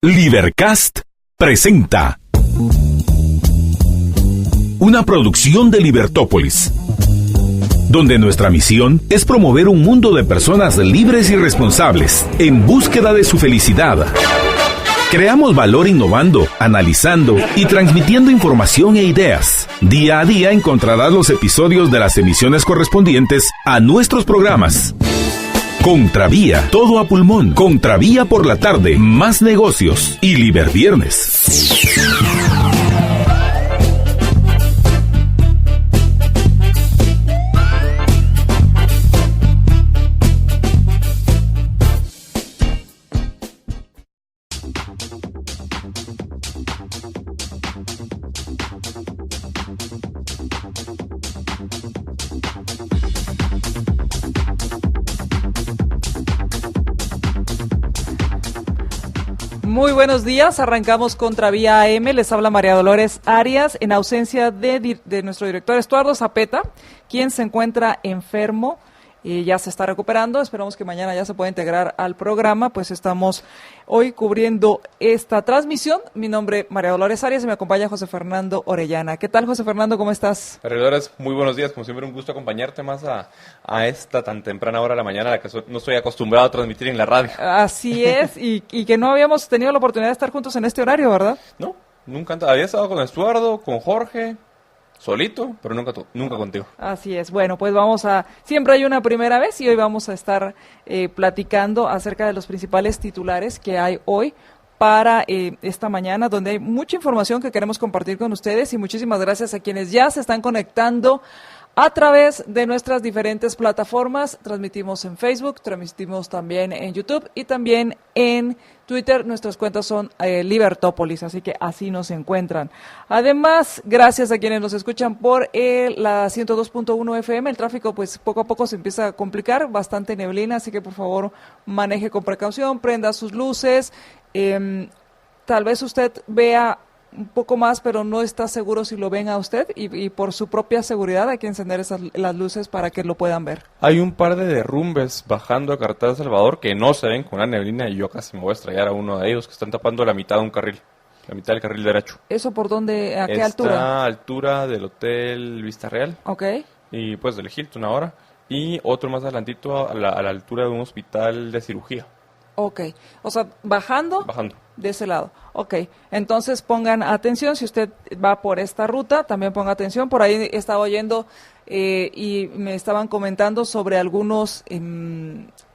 Libercast presenta una producción de Libertópolis, donde nuestra misión es promover un mundo de personas libres y responsables en búsqueda de su felicidad. Creamos valor innovando, analizando y transmitiendo información e ideas. Día a día encontrarás los episodios de las emisiones correspondientes a nuestros programas. Contravía, todo a pulmón. Contravía por la tarde, más negocios y Liberviernes. Muy buenos días, arrancamos Contravía AM, les habla María Dolores Arias, en ausencia de nuestro director Estuardo Zapeta, quien se encuentra enfermo y ya se está recuperando. Esperamos que mañana ya se pueda integrar al programa, pues estamos hoy cubriendo esta transmisión. Mi nombre es María Dolores Arias y me acompaña José Fernando Orellana. ¿Qué tal, José Fernando? ¿Cómo estás? María Dolores, muy buenos días, como siempre un gusto acompañarte más a esta tan temprana hora de la mañana a la que no estoy acostumbrado a transmitir en la radio. Así es, y que no habíamos tenido la oportunidad de estar juntos en este horario, ¿verdad? No, nunca, había estado con Estuardo, con Jorge, solito, pero nunca contigo. Así es. Bueno, pues siempre hay una primera vez y hoy vamos a estar platicando acerca de los principales titulares que hay hoy para esta mañana, donde hay mucha información que queremos compartir con ustedes, y muchísimas gracias a quienes ya se están conectando a través de nuestras diferentes plataformas. Transmitimos en Facebook, transmitimos también en YouTube y también en Twitter. Nuestras cuentas son Libertópolis, así que así nos encuentran. Además, gracias a quienes nos escuchan por la 102.1 FM. El tráfico pues poco a poco se empieza a complicar, bastante neblina, así que por favor maneje con precaución, prenda sus luces. Tal vez usted vea un poco más, pero no está seguro si lo ven a usted, y por su propia seguridad hay que encender las luces para que lo puedan ver. Hay un par de derrumbes bajando a Carretera Salvador que no se ven con la neblina, y yo casi me voy a estrellar a uno de ellos, que están tapando la mitad de un carril, la mitad del carril derecho. ¿Eso por dónde? ¿A qué altura? Está a altura del Hotel Vista Real. Ok. Y pues del Hilton ahora, y otro más adelantito a la altura de un hospital de cirugía. Ok, o sea, bajando de ese lado. Ok, entonces pongan atención, si usted va por esta ruta, también ponga atención. Por ahí estaba oyendo y me estaban comentando sobre algunos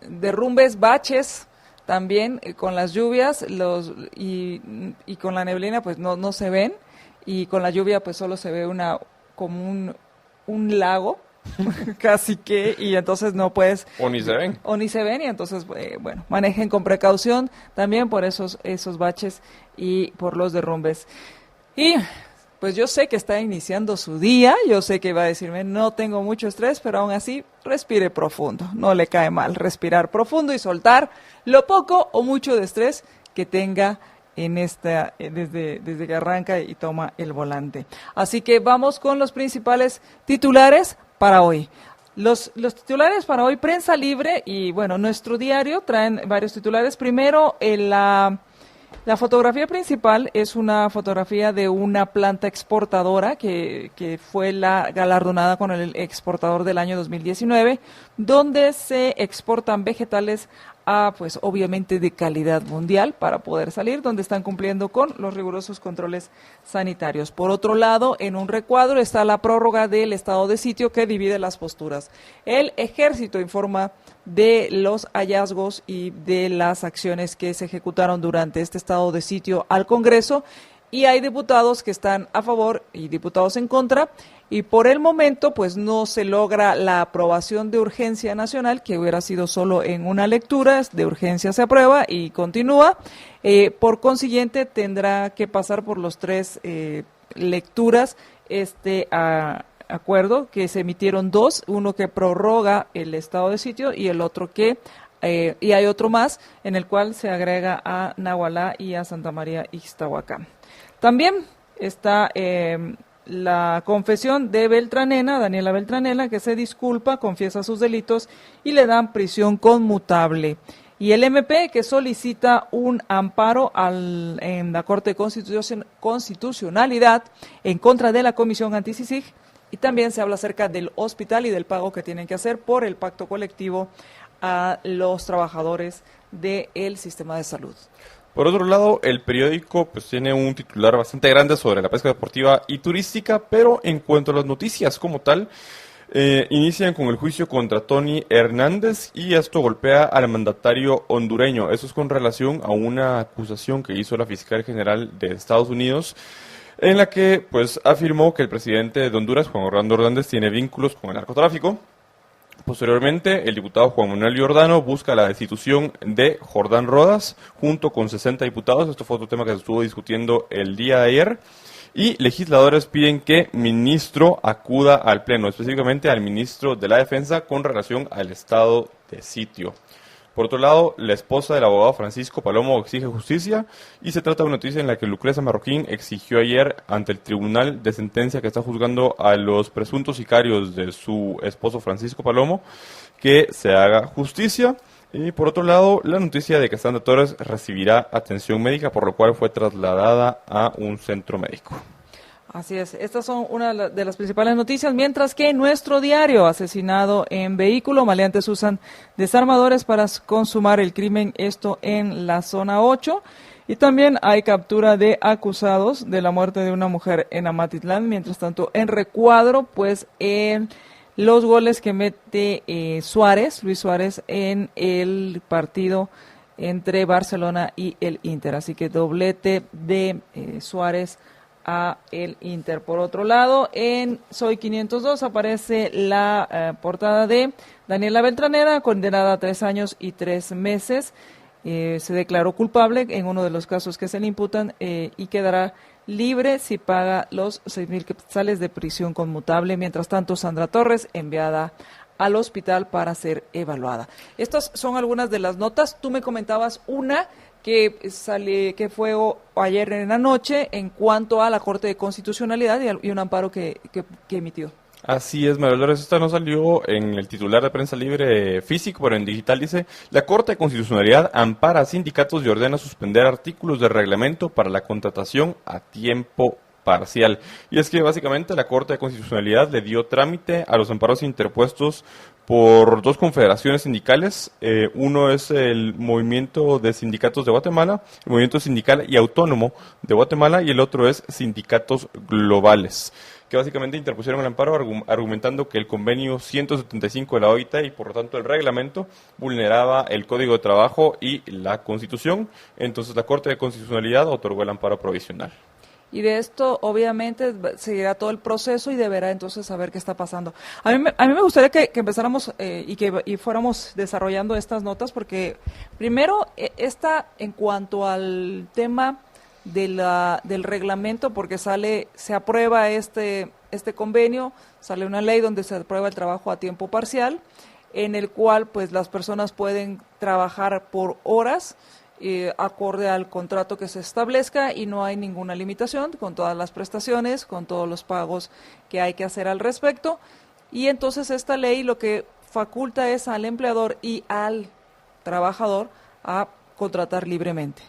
derrumbes, baches también con las lluvias y con la neblina pues no se ven, y con la lluvia pues solo se ve como un lago. Casi que, y entonces no puedes... O ni se ven, y entonces, bueno, manejen con precaución también por esos baches y por los derrumbes. Y pues yo sé que está iniciando su día, yo sé que va a decirme, no tengo mucho estrés, pero aún así, respire profundo, no le cae mal respirar profundo y soltar lo poco o mucho de estrés que tenga en desde que arranca y toma el volante. Así que vamos con los principales titulares para hoy. Los titulares para hoy, Prensa Libre y bueno, nuestro diario traen varios titulares. Primero, la fotografía principal es una fotografía de una planta exportadora que fue la galardonada con el exportador del año 2019, donde se exportan vegetales pues obviamente de calidad mundial para poder salir, donde están cumpliendo con los rigurosos controles sanitarios. Por otro lado, en un recuadro está la prórroga del estado de sitio que divide las posturas. El Ejército informa de los hallazgos y de las acciones que se ejecutaron durante este estado de sitio al Congreso, y hay diputados que están a favor y diputados en contra, y por el momento pues no se logra la aprobación de urgencia nacional, que hubiera sido solo en una lectura. De urgencia se aprueba y continúa. Por consiguiente tendrá que pasar por los tres lecturas acuerdo, que se emitieron dos, uno que prorroga el estado de sitio y el otro y hay otro más en el cual se agrega a Nahualá y a Santa María Ixtahuacán. También está la confesión de Beltranena, Daniela Beltranena, que se disculpa, confiesa sus delitos y le dan prisión conmutable. y el MP, que solicita un amparo en la Corte de Constitucionalidad en contra de la Comisión Anti-CICIG, y también se habla acerca del hospital y del pago que tienen que hacer por el pacto colectivo a los trabajadores del sistema de salud. Por otro lado, el periódico pues tiene un titular bastante grande sobre la pesca deportiva y turística, pero en cuanto a las noticias como tal, inician con el juicio contra Tony Hernández y esto golpea al mandatario hondureño. Eso es con relación a una acusación que hizo la fiscal general de Estados Unidos, en la que pues afirmó que el presidente de Honduras, Juan Orlando Hernández, tiene vínculos con el narcotráfico. Posteriormente, el diputado Juan Manuel Giordano busca la destitución de Jordán Rodas junto con 60 diputados. Esto fue otro tema que se estuvo discutiendo el día de ayer. Y legisladores piden que ministro acuda al Pleno, específicamente al ministro de la Defensa con relación al estado de sitio. Por otro lado, la esposa del abogado Francisco Palomo exige justicia y se trata de una noticia en la que Lucrecia Marroquín exigió ayer ante el tribunal de sentencia que está juzgando a los presuntos sicarios de su esposo Francisco Palomo que se haga justicia. Y por otro lado, la noticia de que Sandra Torres recibirá atención médica, por lo cual fue trasladada a un centro médico. Así es, estas son una de las principales noticias, mientras que nuestro diario, asesinado en vehículo, maleantes usan desarmadores para consumar el crimen, esto en la zona 8, y también hay captura de acusados de la muerte de una mujer en Amatitlán. Mientras tanto, en recuadro, pues los goles que mete Luis Suárez en el partido entre Barcelona y el Inter, así que doblete de Suárez a el Inter. Por otro lado, en Soy 502 aparece la portada de Daniela Beltranera, condenada a 3 años y 3 meses. Se declaró culpable en uno de los casos que se le imputan y quedará libre si paga los 6,000 quetzales de prisión conmutable. Mientras tanto, Sandra Torres enviada al hospital para ser evaluada. Estas son algunas de las notas. Tú me comentabas una que fue ayer en la noche en cuanto a la Corte de Constitucionalidad y un amparo que emitió. Así es, María Dolores, esta no salió en el titular de Prensa Libre físico, pero en digital dice: la Corte de Constitucionalidad ampara a sindicatos y ordena suspender artículos de reglamento para la contratación a tiempo parcial. Y es que básicamente la Corte de Constitucionalidad le dio trámite a los amparos interpuestos por 2 confederaciones sindicales. Uno es el Movimiento de Sindicatos de Guatemala, el Movimiento Sindical y Autónomo de Guatemala, y el otro es Sindicatos Globales, que básicamente interpusieron el amparo argumentando que el convenio 175 de la OIT y por lo tanto el reglamento vulneraba el Código de Trabajo y la Constitución. Entonces la Corte de Constitucionalidad otorgó el amparo provisional. Y de esto, obviamente, seguirá todo el proceso y deberá entonces saber qué está pasando. A mí me gustaría que empezáramos y fuéramos desarrollando estas notas, porque primero, en cuanto al tema del reglamento, porque se aprueba este convenio, sale una ley donde se aprueba el trabajo a tiempo parcial, en el cual pues las personas pueden trabajar por horas, acorde al contrato que se establezca, y no hay ninguna limitación, con todas las prestaciones, con todos los pagos que hay que hacer al respecto. Y entonces esta ley lo que faculta es al empleador y al trabajador a contratar libremente.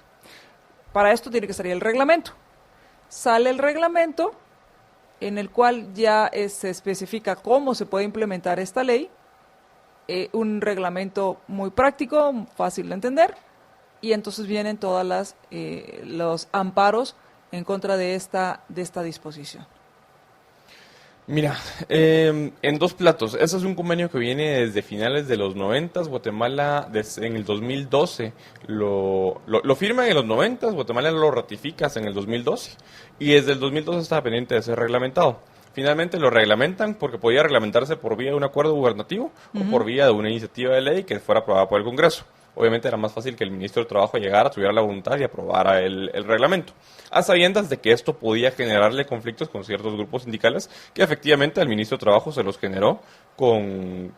Para esto tiene que salir el reglamento. Sale el reglamento en el cual ya se especifica cómo se puede implementar esta ley, un reglamento muy práctico, fácil de entender. Y entonces vienen todas los amparos en contra de esta disposición. Mira, en 2 platos. Ese es un convenio que viene desde finales de los 90. Guatemala en el 2012 lo firma en los 90, Guatemala lo ratifica en el 2012 y desde el 2012 estaba pendiente de ser reglamentado. Finalmente lo reglamentan porque podía reglamentarse por vía de un acuerdo gubernativo o por vía de una iniciativa de ley que fuera aprobada por el Congreso. Obviamente era más fácil que el ministro de Trabajo llegara, tuviera la voluntad y aprobara el reglamento, a sabiendas de que esto podía generarle conflictos con ciertos grupos sindicales, que efectivamente al ministro de Trabajo se los generó con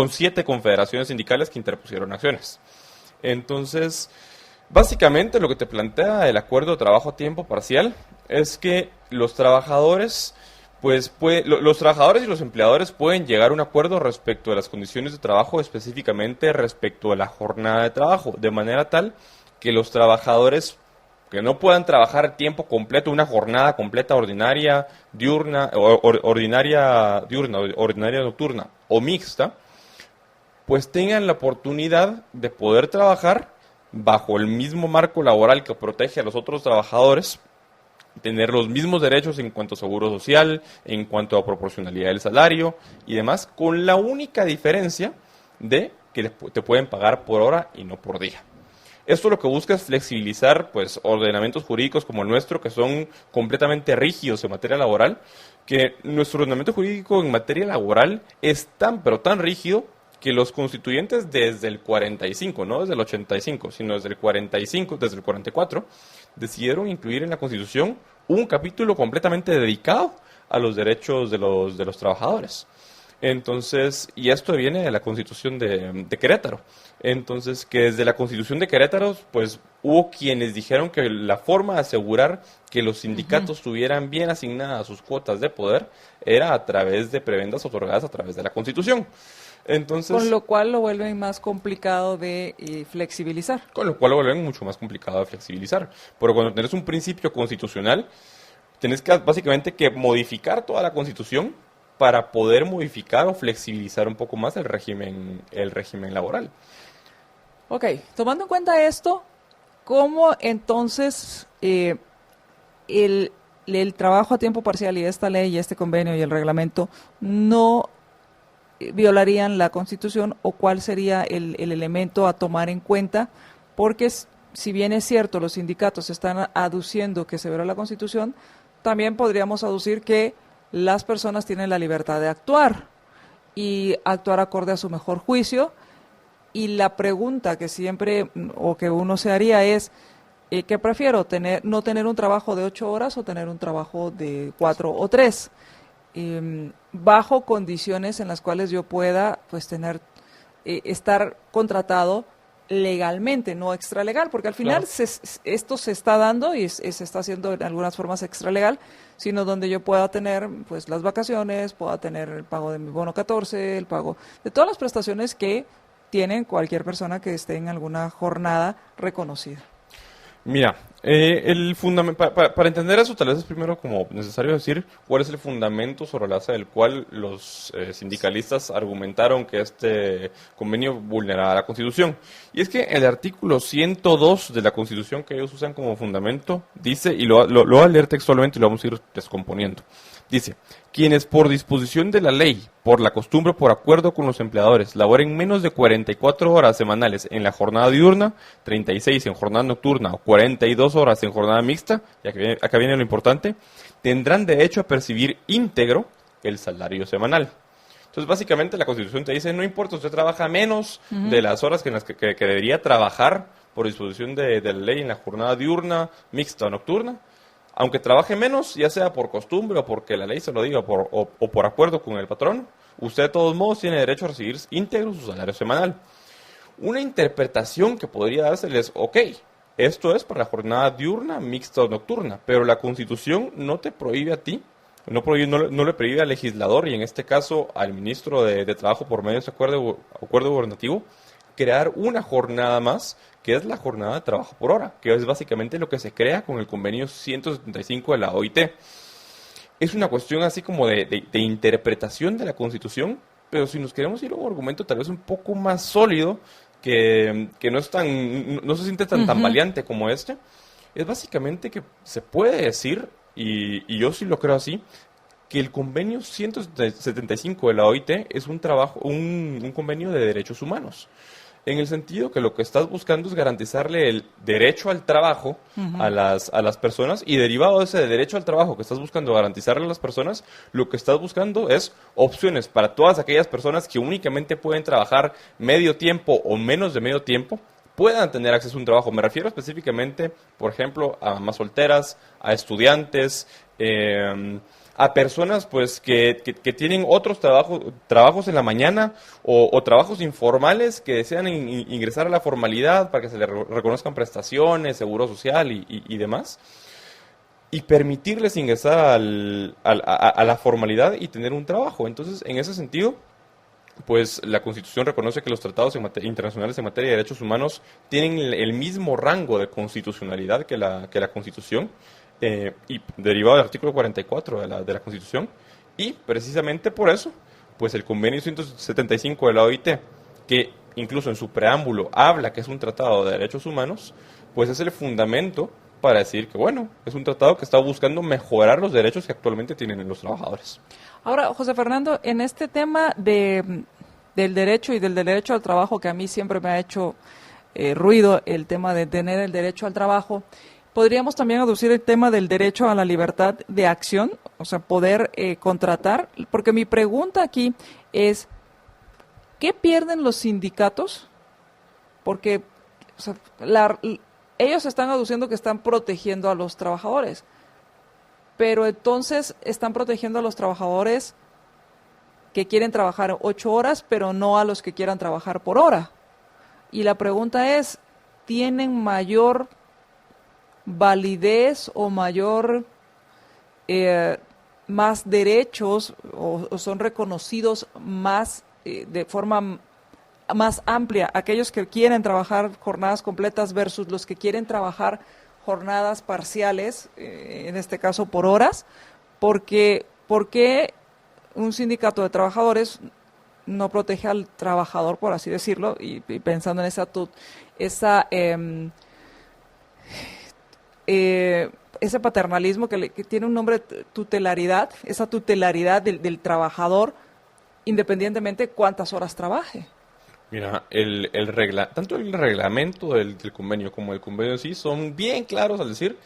7 confederaciones sindicales que interpusieron acciones. Entonces, básicamente lo que te plantea el acuerdo de trabajo a tiempo parcial es que los trabajadores Pues los trabajadores y los empleadores pueden llegar a un acuerdo respecto de las condiciones de trabajo, específicamente respecto a la jornada de trabajo, de manera tal que los trabajadores que no puedan trabajar tiempo completo, una jornada completa ordinaria, diurna, ordinaria nocturna o mixta, pues tengan la oportunidad de poder trabajar bajo el mismo marco laboral que protege a los otros trabajadores, tener los mismos derechos en cuanto a seguro social, en cuanto a proporcionalidad del salario y demás, con la única diferencia de que te pueden pagar por hora y no por día. Esto lo que busca es flexibilizar pues ordenamientos jurídicos como el nuestro, que son completamente rígidos en materia laboral, que nuestro ordenamiento jurídico en materia laboral es tan pero tan rígido que los constituyentes desde el 45, no desde el 85, sino desde el 45, desde el 44, decidieron incluir en la Constitución un capítulo completamente dedicado a los derechos de los trabajadores. Entonces, y esto viene de la Constitución de Querétaro. Entonces, que desde la Constitución de Querétaro, pues hubo quienes dijeron que la forma de asegurar que los sindicatos tuvieran bien asignadas sus cuotas de poder era a través de prebendas otorgadas a través de la Constitución. Entonces, con lo cual lo vuelven más complicado de flexibilizar. Con lo cual lo vuelven mucho más complicado de flexibilizar. Pero cuando tenés un principio constitucional, tenés que básicamente que modificar toda la Constitución para poder modificar o flexibilizar un poco más el régimen laboral. Ok, tomando en cuenta esto, ¿cómo entonces el trabajo a tiempo parcial y esta ley y este convenio y el reglamento no violarían la Constitución, o cuál sería el elemento a tomar en cuenta? Porque si bien es cierto, los sindicatos están aduciendo que se viola la Constitución, también podríamos aducir que las personas tienen la libertad de actuar y actuar acorde a su mejor juicio. Y la pregunta que siempre o que uno se haría es, ¿qué prefiero? ¿No tener un trabajo de 8 horas o tener un trabajo de 4 o 3? Bajo condiciones en las cuales yo pueda pues estar contratado legalmente, no extralegal, porque al final Claro. esto se está dando y se está haciendo en algunas formas extralegal, sino donde yo pueda tener pues las vacaciones, pueda tener el pago de mi bono 14, el pago de todas las prestaciones que tienen cualquier persona que esté en alguna jornada reconocida. Mira, para entender eso, tal vez es primero como necesario decir cuál es el fundamento sobre la base del cual los sindicalistas argumentaron que este convenio vulneraba la Constitución. Y es que el artículo 102 de la Constitución que ellos usan como fundamento dice, y lo voy a leer textualmente y lo vamos a ir descomponiendo. Dice, quienes por disposición de la ley, por la costumbre o por acuerdo con los empleadores, laboren menos de 44 horas semanales en la jornada diurna, 36 en jornada nocturna o 42 horas en jornada mixta, y acá viene lo importante, tendrán derecho a percibir íntegro el salario semanal. Entonces, básicamente, la Constitución te dice, no importa, usted trabaja menos de las horas en las que debería trabajar por disposición de la ley en la jornada diurna, mixta o nocturna, aunque trabaje menos, ya sea por costumbre o porque la ley se lo diga o por acuerdo con el patrón, usted de todos modos tiene derecho a recibir íntegro su salario semanal. Una interpretación que podría dárseles, ok, esto es para la jornada diurna, mixta o nocturna, pero la Constitución no te prohíbe a ti, no le prohíbe al legislador, y en este caso al ministro de Trabajo por medio de ese acuerdo gubernativo, crear una jornada más, que es la jornada de trabajo por hora, que es básicamente lo que se crea con el convenio 175 de la OIT. Es una cuestión así como de interpretación de la Constitución, pero si nos queremos ir a un argumento tal vez un poco más sólido, que no se siente tan tambaleante como este, es básicamente que se puede decir, y yo sí lo creo así, que el convenio 175 de la OIT es un convenio de derechos humanos, en el sentido que lo que estás buscando es garantizarle el derecho al trabajo a las personas, y derivado de ese derecho al trabajo que estás buscando garantizarle a las personas, lo que estás buscando es opciones para todas aquellas personas que únicamente pueden trabajar medio tiempo o menos de medio tiempo, puedan tener acceso a un trabajo. Me refiero específicamente, por ejemplo, a mamás solteras, a estudiantes, a personas pues que tienen otros trabajos en la mañana o trabajos informales que desean ingresar a la formalidad para que se les reconozcan prestaciones, seguro social y demás. y permitirles ingresar a la formalidad y tener un trabajo. Entonces, en ese sentido, pues la Constitución reconoce que los tratados internacionales en materia de derechos humanos tienen el mismo rango de constitucionalidad que la Constitución, y derivado del artículo 44 de la Constitución, y precisamente por eso, pues el convenio 175 de la OIT, que incluso en su preámbulo habla que es un tratado de derechos humanos, pues es el fundamento para decir que, bueno, es un tratado que está buscando mejorar los derechos que actualmente tienen los trabajadores. Ahora, José Fernando, en este tema del derecho y del derecho al trabajo, que a mí siempre me ha hecho ruido el tema de tener el derecho al trabajo, podríamos también aducir el tema del derecho a la libertad de acción, o sea, poder contratar, porque mi pregunta aquí es, ¿qué pierden los sindicatos? Porque o sea, ellos están aduciendo que están protegiendo a los trabajadores, pero entonces están protegiendo a los trabajadores que quieren trabajar 8 horas, pero no a los que quieran trabajar por hora. Y la pregunta es, ¿tienen mayor validez o mayor más derechos o son reconocidos más de forma más amplia aquellos que quieren trabajar jornadas completas versus los que quieren trabajar jornadas parciales, en este caso por horas? Porque ¿por qué un sindicato de trabajadores no protege al trabajador, por así decirlo, y pensando en ese paternalismo que tiene un nombre, tutelaridad, esa tutelaridad del trabajador, independientemente cuántas horas trabaje? Mira, tanto el reglamento del convenio como el convenio en sí son bien claros al decir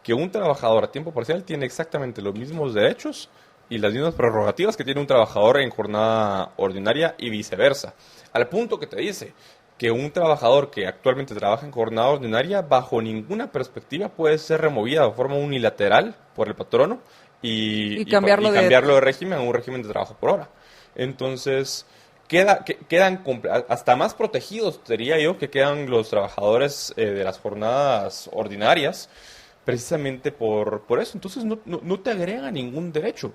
que un trabajador a tiempo parcial tiene exactamente los mismos derechos y las mismas prerrogativas que tiene un trabajador en jornada ordinaria y viceversa. Al punto que te dice que un trabajador que actualmente trabaja en jornada ordinaria bajo ninguna perspectiva puede ser removido de forma unilateral por el patrono y cambiarlo de régimen a un régimen de trabajo por hora. Entonces, quedan hasta más protegidos, diría yo, que quedan los trabajadores de las jornadas ordinarias, precisamente por eso. Entonces, no te agrega ningún derecho.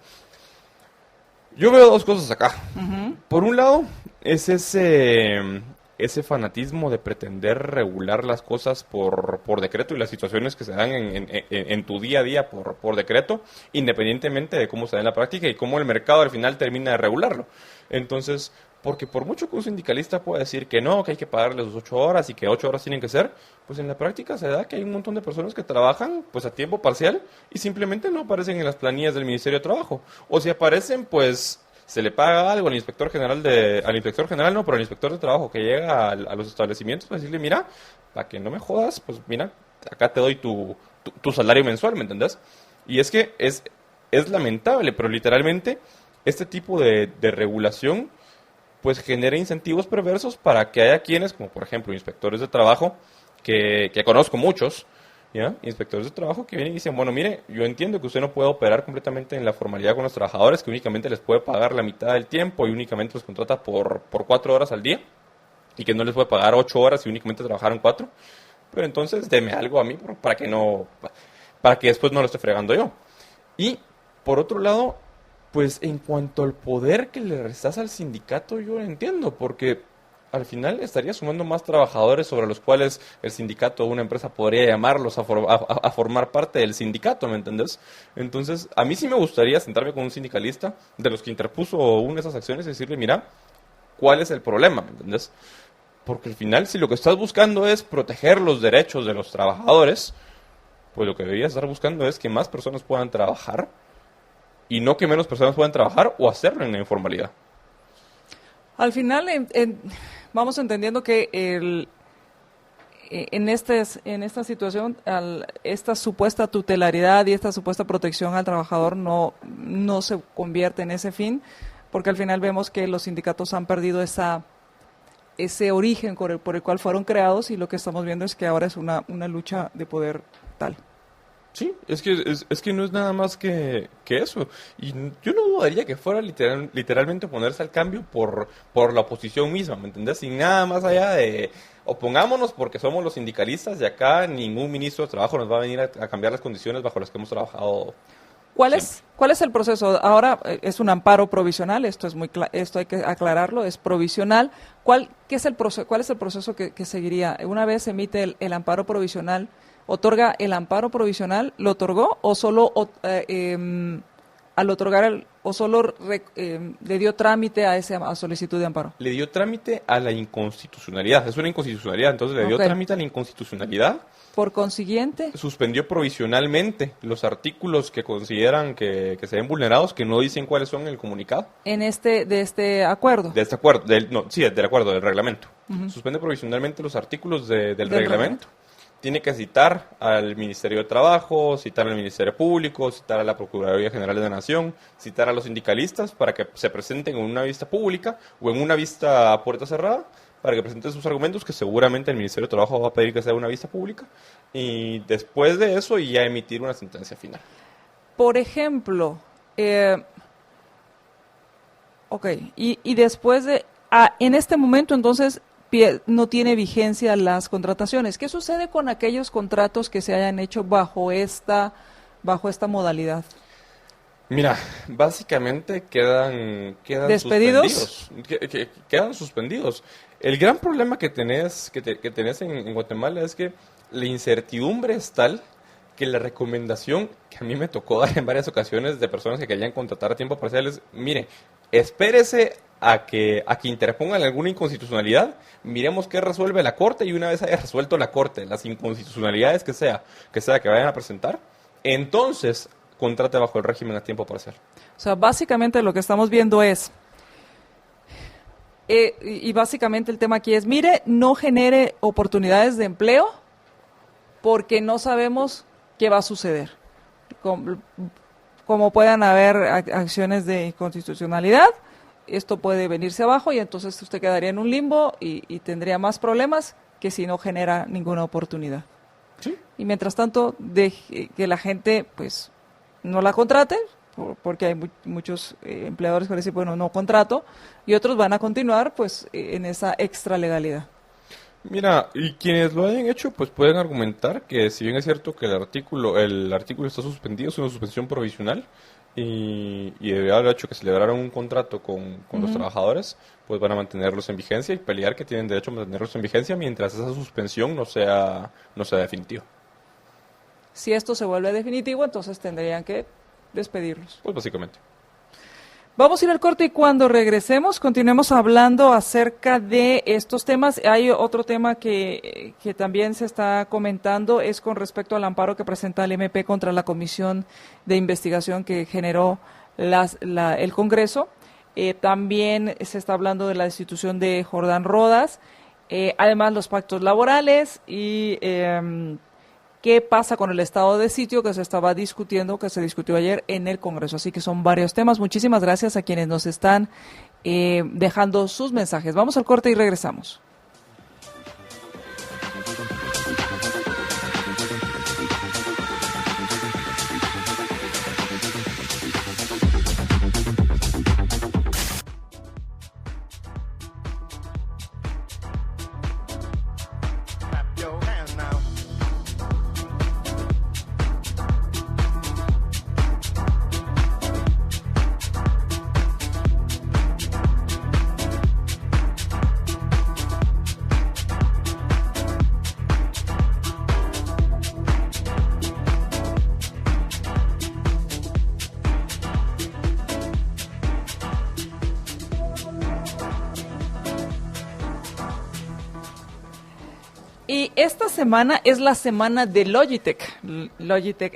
Yo veo dos cosas acá. Uh-huh. Por un lado, es ese fanatismo de pretender regular las cosas por decreto y las situaciones que se dan en tu día a día por decreto, independientemente de cómo se da en la práctica y cómo el mercado al final termina de regularlo. Entonces, porque por mucho que un sindicalista pueda decir que no, que hay que pagarles sus 8 horas y que 8 horas tienen que ser, pues en la práctica se da que hay un montón de personas que trabajan pues a tiempo parcial y simplemente no aparecen en las planillas del Ministerio de Trabajo. O si aparecen, pues se le paga algo al inspector general no, pero al inspector de trabajo que llega a los establecimientos para decirle, mira, para que no me jodas, pues mira, acá te doy tu salario mensual, ¿me entendés? Y es que es lamentable, pero literalmente este tipo de regulación pues genera incentivos perversos para que haya quienes, como por ejemplo inspectores de trabajo, que conozco muchos, ¿ya? Inspectores de trabajo que vienen y dicen, bueno, mire, yo entiendo que usted no puede operar completamente en la formalidad con los trabajadores, que únicamente les puede pagar la mitad del tiempo y únicamente los contrata por 4 horas al día, y que no les puede pagar 8 horas y únicamente trabajaron 4, pero entonces deme algo a mí para que después no lo esté fregando yo. Y, por otro lado, pues en cuanto al poder que le restas al sindicato, yo lo entiendo, porque al final estaría sumando más trabajadores sobre los cuales el sindicato o una empresa podría llamarlos a formar parte del sindicato, ¿me entendés? Entonces, a mí sí me gustaría sentarme con un sindicalista de los que interpuso una de esas acciones y decirle, mira, ¿cuál es el problema? ¿Me entendés? Porque al final, si lo que estás buscando es proteger los derechos de los trabajadores, pues lo que deberías estar buscando es que más personas puedan trabajar y no que menos personas puedan trabajar o hacerlo en la informalidad. Al final, vamos entendiendo que en esta situación, esta supuesta tutelaridad y esta supuesta protección al trabajador no se convierte en ese fin, porque al final vemos que los sindicatos han perdido ese origen por el cual fueron creados, y lo que estamos viendo es que ahora es una lucha de poder tal. Sí, es que no es nada más que eso. Y yo no dudaría que fuera literalmente oponerse al cambio por la oposición misma, ¿me entendés? Sin nada más allá de Opongámonos porque somos los sindicalistas y acá ningún ministro de trabajo nos va a venir a cambiar las condiciones bajo las que hemos trabajado. ¿Cuál es el proceso? Ahora es un amparo provisional, esto hay que aclararlo, es provisional. ¿Cuál es el proceso que seguiría? Una vez se emite el amparo provisional, ¿otorga el amparo provisional? ¿Lo otorgó o solo al otorgar le dio trámite a solicitud de amparo? Le dio trámite a la inconstitucionalidad, es una inconstitucionalidad, entonces le dio trámite a la inconstitucionalidad. Por consiguiente, suspendió provisionalmente los artículos que consideran que se ven vulnerados, que no dicen cuáles son en el comunicado. De este acuerdo. De este acuerdo, del acuerdo, del reglamento. Suspende provisionalmente los artículos del reglamento. Tiene que citar al Ministerio de Trabajo, citar al Ministerio Público, citar a la Procuraduría General de la Nación, citar a los sindicalistas para que se presenten en una vista pública o en una vista a puerta cerrada, para que presenten sus argumentos, que seguramente el Ministerio de Trabajo va a pedir que sea una vista pública, y después de eso ya emitir una sentencia final. Por ejemplo, y después en este momento entonces no tiene vigencia las contrataciones. ¿Qué sucede con aquellos contratos que se hayan hecho bajo esta modalidad? Mira, básicamente quedan ¿despedidos? Quedan suspendidos. El gran problema que tenés en Guatemala es que la incertidumbre es tal que la recomendación que a mí me tocó dar en varias ocasiones de personas que querían contratar a tiempo parcial es, mire, espérese a que interpongan alguna inconstitucionalidad, miremos qué resuelve la Corte, y una vez haya resuelto la Corte las inconstitucionalidades que vayan a presentar, entonces contrate bajo el régimen a tiempo parcial. O sea, básicamente lo que estamos viendo es, y básicamente el tema aquí es, mire, no genere oportunidades de empleo porque no sabemos qué va a suceder. Como puedan haber acciones de inconstitucionalidad, esto puede venirse abajo y entonces usted quedaría en un limbo y tendría más problemas que si no genera ninguna oportunidad. ¿Sí? Y mientras tanto, que la gente pues no la contrate, porque hay muchos empleadores que dicen, bueno, no contrato, y otros van a continuar pues en esa extralegalidad. Mira, y quienes lo hayan hecho pues pueden argumentar que si bien es cierto que el artículo está suspendido, es una suspensión provisional, y debido al hecho que celebraron un contrato con los trabajadores, pues van a mantenerlos en vigencia y pelear que tienen derecho a mantenerlos en vigencia mientras esa suspensión no sea definitiva. Si esto se vuelve definitivo, entonces tendrían que despedirlos. Pues básicamente. Vamos a ir al corte y cuando regresemos continuemos hablando acerca de estos temas. Hay otro tema que también se está comentando, es con respecto al amparo que presenta el MP contra la Comisión de Investigación que generó el Congreso. También se está hablando de la destitución de Jordán Rodas, además los pactos laborales y qué pasa con el estado de sitio que se discutió ayer en el Congreso. Así que son varios temas. Muchísimas gracias a quienes nos están dejando sus mensajes. Vamos al corte y regresamos. Y esta semana es la semana de Logitech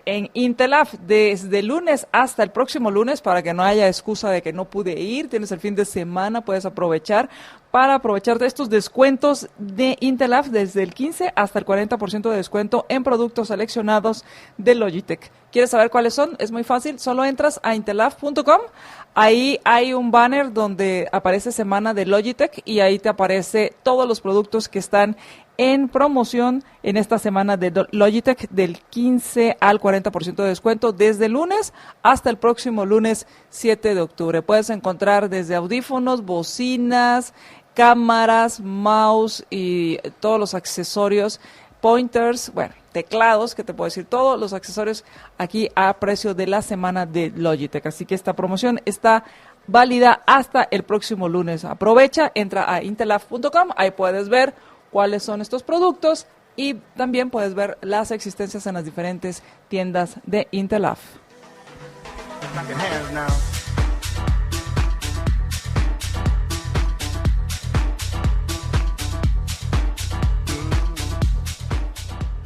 en Intelab, desde lunes hasta el próximo lunes, para que no haya excusa de que no pude ir. Tienes el fin de semana, puedes aprovechar de estos descuentos de Intelab desde el 15 hasta el 40% de descuento en productos seleccionados de Logitech. ¿Quieres saber cuáles son? Es muy fácil, solo entras a intelab.com. Ahí hay un banner donde aparece semana de Logitech y ahí te aparece todos los productos que están en promoción en esta semana de Logitech del 15 al 40% de descuento desde el lunes hasta el próximo lunes 7 de octubre. Puedes encontrar desde audífonos, bocinas, cámaras, mouse y todos los accesorios, pointers, bueno, teclados, que te puedo decir, todos los accesorios aquí a precio de la semana de Logitech. Así que esta promoción está válida hasta el próximo lunes. Aprovecha, entra a intelaf.com, ahí puedes ver cuáles son estos productos y también puedes ver las existencias en las diferentes tiendas de Intelaf.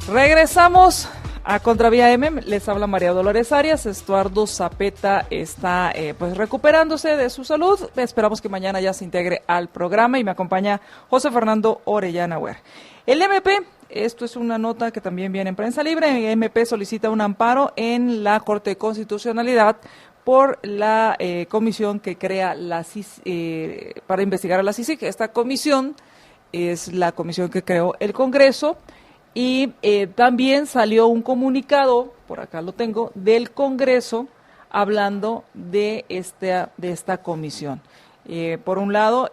Regresamos a Contravía M, les habla María Dolores Arias. Estuardo Zapeta está pues recuperándose de su salud. Esperamos que mañana ya se integre al programa y me acompaña José Fernando Orellana Huer. El MP, esto es una nota que también viene en Prensa Libre, el MP solicita un amparo en la Corte de Constitucionalidad por la comisión que crea la para investigar a la CICIG. Esta comisión es la comisión que creó el Congreso. Y también salió un comunicado, por acá lo tengo, del Congreso hablando de esta comisión. Por un lado,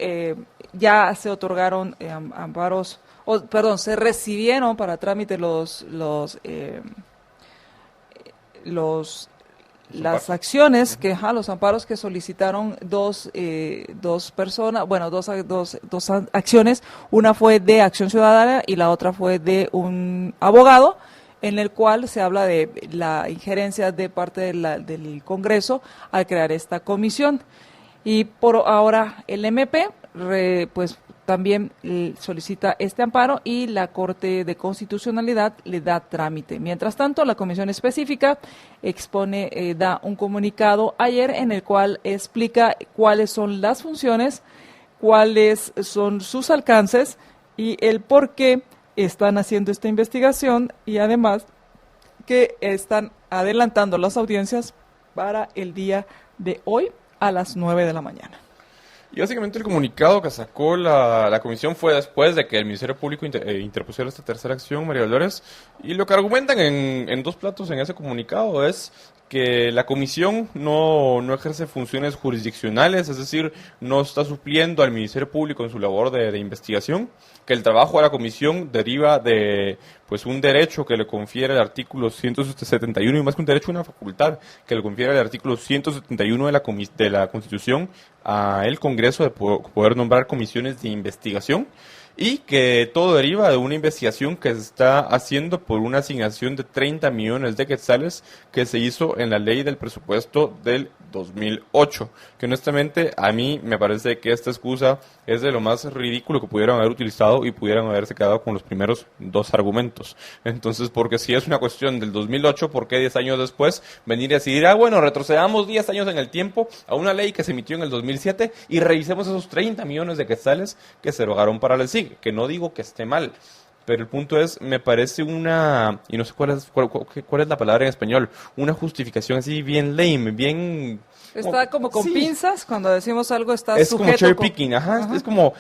ya se otorgaron amparos, se recibieron para trámite las acciones los amparos que solicitaron dos personas, bueno, dos acciones. Una fue de Acción Ciudadana y la otra fue de un abogado, en el cual se habla de la injerencia de parte del Congreso al crear esta comisión. Y por ahora el MP pues también solicita este amparo y la Corte de Constitucionalidad le da trámite. Mientras tanto, la Comisión Específica da un comunicado ayer en el cual explica cuáles son las funciones, cuáles son sus alcances y el por qué están haciendo esta investigación y además que están adelantando las audiencias para el día de hoy a las 9 de la mañana. Y básicamente el comunicado que sacó la comisión fue después de que el Ministerio Público interpusiera esta tercera acción, María Dolores, y lo que argumentan en dos platos en ese comunicado es que la comisión no ejerce funciones jurisdiccionales, es decir, no está supliendo al Ministerio Público en su labor de investigación, que el trabajo de la comisión deriva de pues un derecho que le confiere el artículo 171, y más que un derecho, una facultad que le confiere el artículo 171 de la Constitución a el Congreso de poder nombrar comisiones de investigación, y que todo deriva de una investigación que se está haciendo por una asignación de 30 millones de quetzales que se hizo en la ley del presupuesto del 2008, que honestamente a mí me parece que esta excusa es de lo más ridículo que pudieran haber utilizado y pudieran haberse quedado con los primeros dos argumentos. Entonces, porque si es una cuestión del 2008, ¿por qué 10 años después venir y decir, bueno, retrocedamos 10 años en el tiempo a una ley que se emitió en el 2007 y revisemos esos 30 millones de quetzales que se erogaron para el SIG? Que no digo que esté mal, pero el punto es, me parece y no sé cuál es la palabra en español, una justificación así bien lame, bien... Está como con pinzas, cuando decimos algo está es sujeto... Es como cherry picking, es como,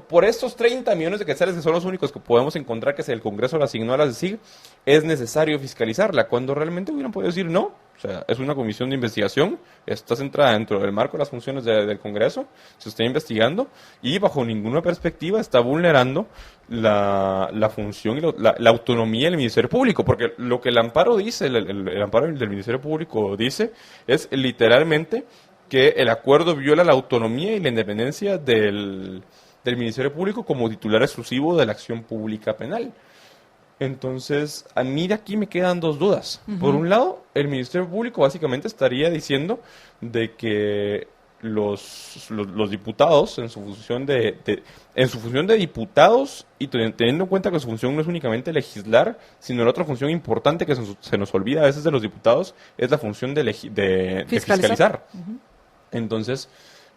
por estos 30 millones de quetzales que son los únicos que podemos encontrar que el Congreso le asignó a la CICIG, es necesario fiscalizarla, cuando realmente hubieran podido decir no. O sea, es una comisión de investigación, está centrada dentro del marco de las funciones del Congreso, se está investigando y bajo ninguna perspectiva está vulnerando la función y la autonomía del Ministerio Público, porque lo que el amparo dice, el amparo del Ministerio Público dice, es literalmente que el acuerdo viola la autonomía y la independencia del Ministerio Público como titular exclusivo de la acción pública penal. Entonces, a mí de aquí me quedan dos dudas. Uh-huh. Por un lado, el Ministerio Público básicamente estaría diciendo de que los diputados, en su función de diputados, y teniendo en cuenta que su función no es únicamente legislar, sino la otra función importante que se nos olvida a veces de los diputados, es la función de fiscalizar. Uh-huh. Entonces,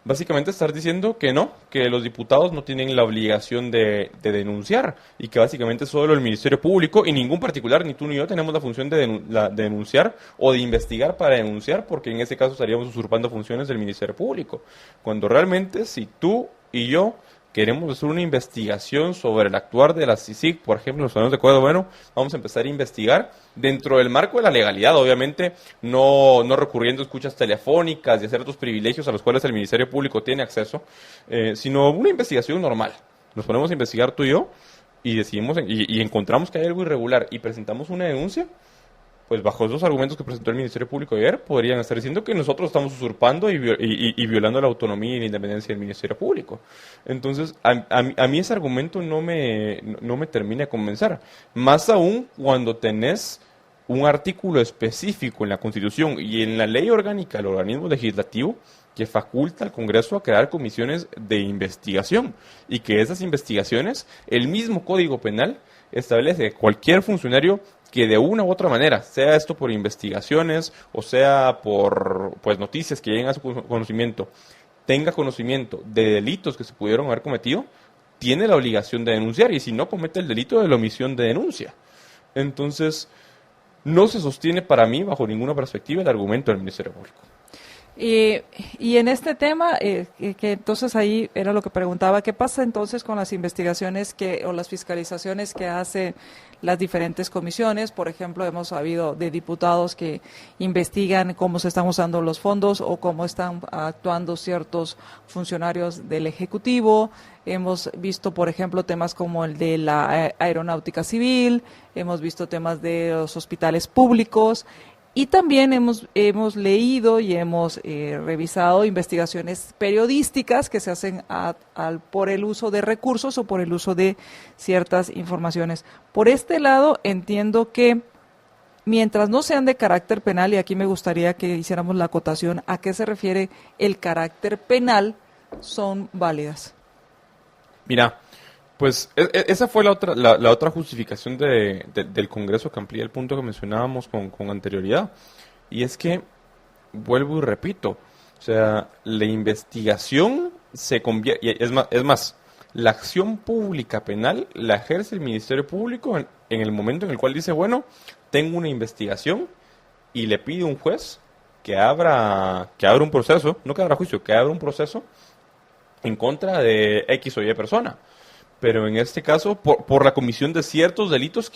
básicamente estar diciendo que no, que los diputados no tienen la obligación de denunciar y que básicamente solo el Ministerio Público y ningún particular, ni tú ni yo, tenemos la función de denunciar o de investigar para denunciar, porque en ese caso estaríamos usurpando funciones del Ministerio Público. Cuando realmente si tú y yo queremos hacer una investigación sobre el actuar de la CICIG, por ejemplo, en los torneos de cuadro, bueno, vamos a empezar a investigar dentro del marco de la legalidad, obviamente, no recurriendo a escuchas telefónicas y a ciertos privilegios a los cuales el Ministerio Público tiene acceso, sino una investigación normal. Nos ponemos a investigar tú y yo y decidimos y encontramos que hay algo irregular y presentamos una denuncia. Pues bajo esos argumentos que presentó el Ministerio Público ayer, podrían estar diciendo que nosotros estamos usurpando y violando la autonomía y la independencia del Ministerio Público. Entonces, a mí ese argumento no me termina de convencer. Más aún cuando tenés un artículo específico en la Constitución y en la ley orgánica del organismo legislativo que faculta al Congreso a crear comisiones de investigación y que esas investigaciones, el mismo Código Penal establece que cualquier funcionario que de una u otra manera, sea esto por investigaciones o sea por noticias que lleguen a su conocimiento, tenga conocimiento de delitos que se pudieron haber cometido, tiene la obligación de denunciar y si no comete el delito de la omisión de denuncia. Entonces, no se sostiene para mí bajo ninguna perspectiva el argumento del Ministerio Público. Y en este tema, que entonces ahí era lo que preguntaba, ¿qué pasa entonces con las investigaciones o las fiscalizaciones que hacen las diferentes comisiones? Por ejemplo, hemos sabido de diputados que investigan cómo se están usando los fondos o cómo están actuando ciertos funcionarios del Ejecutivo. Hemos visto, por ejemplo, temas como el de la aeronáutica civil, hemos visto temas de los hospitales públicos. Y también hemos leído y hemos revisado investigaciones periodísticas que se hacen por el uso de recursos o por el uso de ciertas informaciones. Por este lado, entiendo que mientras no sean de carácter penal, y aquí me gustaría que hiciéramos la acotación, ¿a qué se refiere el carácter penal? Son válidas. Mira, pues esa fue la otra justificación del Congreso que amplía el punto que mencionábamos con anterioridad. Y es que, vuelvo y repito, o sea, la investigación se convierte, es más, la acción pública penal la ejerce el Ministerio Público en el momento en el cual dice, bueno, tengo una investigación y le pide a un juez que abra un proceso, no que abra juicio, que abra un proceso en contra de X o Y persona. Pero en este caso, por la comisión de ciertos delitos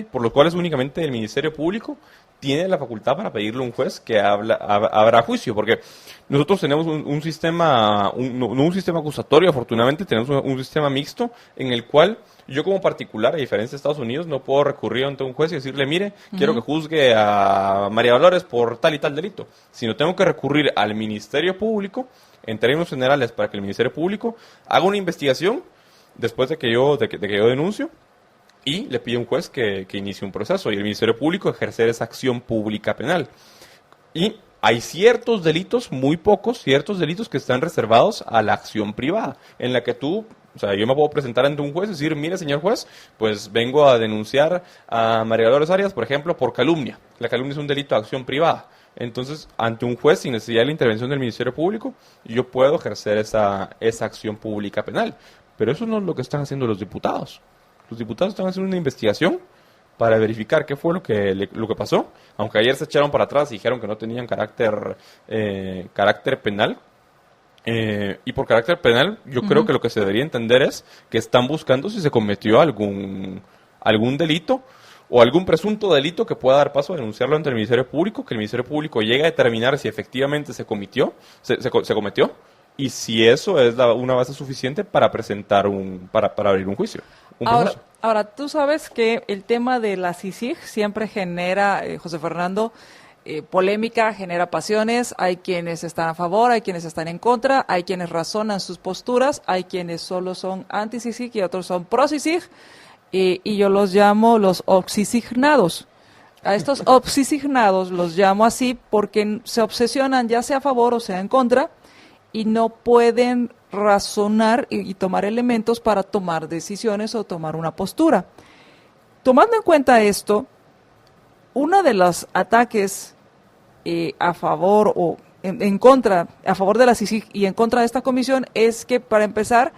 por los cuales únicamente el Ministerio Público tiene la facultad para pedirle a un juez que abra juicio, porque nosotros tenemos un sistema, no un sistema acusatorio, afortunadamente tenemos un sistema mixto en el cual yo como particular, a diferencia de Estados Unidos, no puedo recurrir ante un juez y decirle, mire, quiero que juzgue a María Dolores por tal y tal delito, sino tengo que recurrir al Ministerio Público, en términos generales, para que el Ministerio Público haga una investigación después de que yo denuncio y le pide a un juez que inicie un proceso y el Ministerio Público ejercer esa acción pública penal. Y hay ciertos delitos, muy pocos, ciertos delitos que están reservados a la acción privada, en la que yo me puedo presentar ante un juez y decir, mire, señor juez, pues vengo a denunciar a María Dolores Arias, por ejemplo, por calumnia. La calumnia es un delito de acción privada. Entonces, ante un juez, sin necesidad de la intervención del Ministerio Público, yo puedo ejercer esa acción pública penal. Pero eso no es lo que están haciendo los diputados. Los diputados están haciendo una investigación para verificar qué fue lo que pasó, aunque ayer se echaron para atrás y dijeron que no tenían carácter penal. Y por carácter penal, yo creo que lo que se debería entender es que están buscando si se cometió algún delito o algún presunto delito que pueda dar paso a denunciarlo ante el Ministerio Público, que el Ministerio Público llegue a determinar si efectivamente se cometió, y si eso es una base suficiente para presentar para abrir un juicio. Ahora, tú sabes que el tema de la CICIG siempre genera, José Fernando, polémica, genera pasiones. Hay quienes están a favor, hay quienes están en contra, hay quienes razonan sus posturas, hay quienes solo son anti-CICIG y otros son pro-CICIG, y yo los llamo los obsisignados. A estos obsisignados los llamo así porque se obsesionan ya sea a favor o sea en contra, y no pueden razonar y tomar elementos para tomar decisiones o tomar una postura. Tomando en cuenta esto, uno de los ataques a favor o en contra, a favor de la CICIG y en contra de esta comisión es que, para empezar,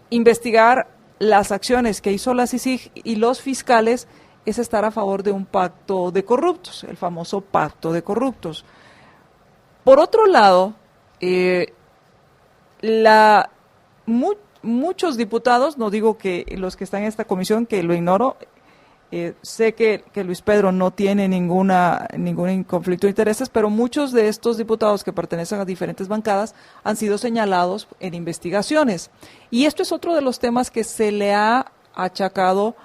investigar las acciones que hizo la CICIG y los fiscales es estar a favor de un pacto de corruptos, el famoso pacto de corruptos. Por otro lado, muchos diputados, no digo que los que están en esta comisión, que lo ignoro, sé que Luis Pedro no tiene ningún conflicto de intereses, pero muchos de estos diputados que pertenecen a diferentes bancadas han sido señalados en investigaciones. Y esto es otro de los temas que se le ha achacado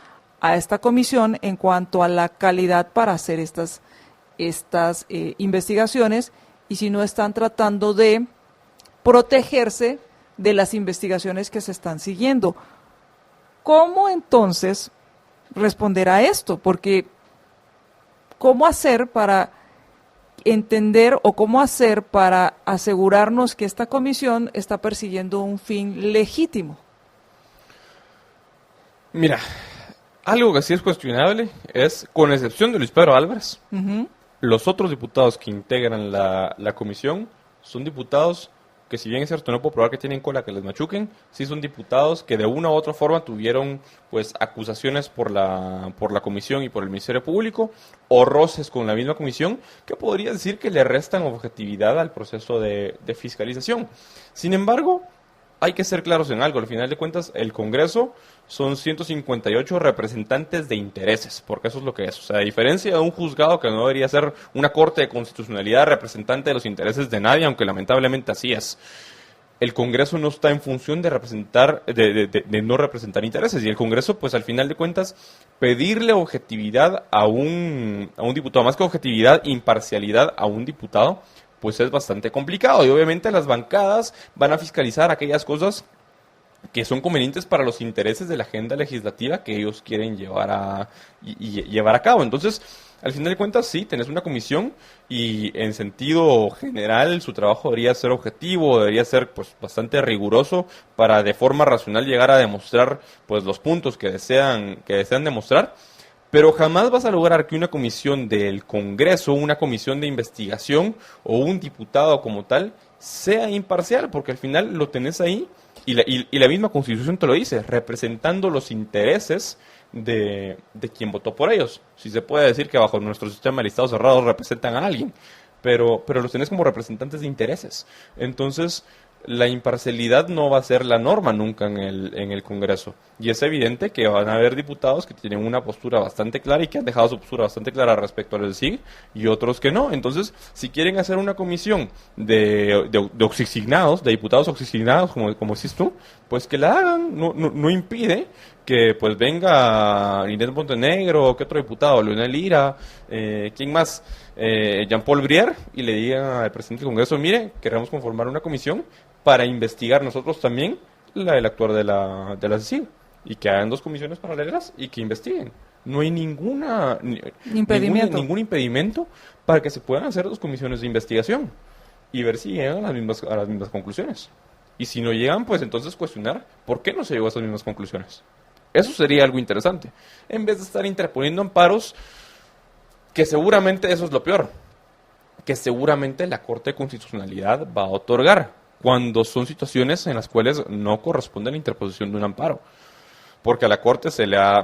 a esta comisión en cuanto a la calidad para hacer estas investigaciones, y si no están tratando de protegerse de las investigaciones que se están siguiendo. ¿Cómo entonces responder a esto? Porque ¿cómo hacer para entender o cómo hacer para asegurarnos que esta comisión está persiguiendo un fin legítimo? Mira, algo que sí es cuestionable es, con excepción de Luis Pedro Álvarez, los otros diputados que integran la comisión son diputados que, si bien es cierto, no puedo probar que tienen cola que les machuquen, sí son diputados que de una u otra forma tuvieron pues acusaciones por la comisión y por el Ministerio Público, o roces con la misma comisión, que podría decir que le restan objetividad al proceso de fiscalización. Sin embargo, hay que ser claros en algo. Al final de cuentas, el Congreso son 158 representantes de intereses, porque eso es lo que es. O sea, a diferencia de un juzgado, que no debería ser una corte de constitucionalidad representante de los intereses de nadie, aunque lamentablemente así es, el Congreso no está en función de representar, de no representar intereses. Y el Congreso, pues al final de cuentas, pedirle objetividad a un diputado, más que objetividad, imparcialidad a un diputado, pues es bastante complicado. Y obviamente las bancadas van a fiscalizar aquellas cosas que son convenientes para los intereses de la agenda legislativa que ellos quieren llevar a cabo. Entonces, al final de cuentas, sí, tenés una comisión y en sentido general su trabajo debería ser objetivo, debería ser pues bastante riguroso para de forma racional llegar a demostrar pues los puntos que desean demostrar. Pero jamás vas a lograr que una comisión del Congreso, una comisión de investigación o un diputado como tal sea imparcial, porque al final lo tenés ahí y la misma Constitución te lo dice, representando los intereses de quien votó por ellos. Si se puede decir que bajo nuestro sistema de listados cerrados representan a alguien, pero los tenés como representantes de intereses. Entonces, la imparcialidad no va a ser la norma nunca en el Congreso. Y es evidente que van a haber diputados que tienen una postura bastante clara y que han dejado su postura bastante clara respecto al SIG, y otros que no. Entonces, si quieren hacer una comisión de oxisignados, de diputados oxisignados, como decís tú, pues que la hagan. No impide que pues venga Inés Montenegro, que otro diputado, Leonel Lira, ¿quién más? Jean-Paul Brière, y le digan al presidente del Congreso, mire, queremos conformar una comisión para investigar nosotros también el actuar de la CICIG, y que hagan dos comisiones paralelas y que investiguen. No hay ningún impedimento para que se puedan hacer dos comisiones de investigación y ver si llegan a las mismas conclusiones. Y si no llegan, pues entonces cuestionar por qué no se llegó a esas mismas conclusiones. Eso sería algo interesante, en vez de estar interponiendo amparos, que seguramente eso es lo peor, que seguramente la Corte de Constitucionalidad va a otorgar, cuando son situaciones en las cuales no corresponde la interposición de un amparo. Porque a la Corte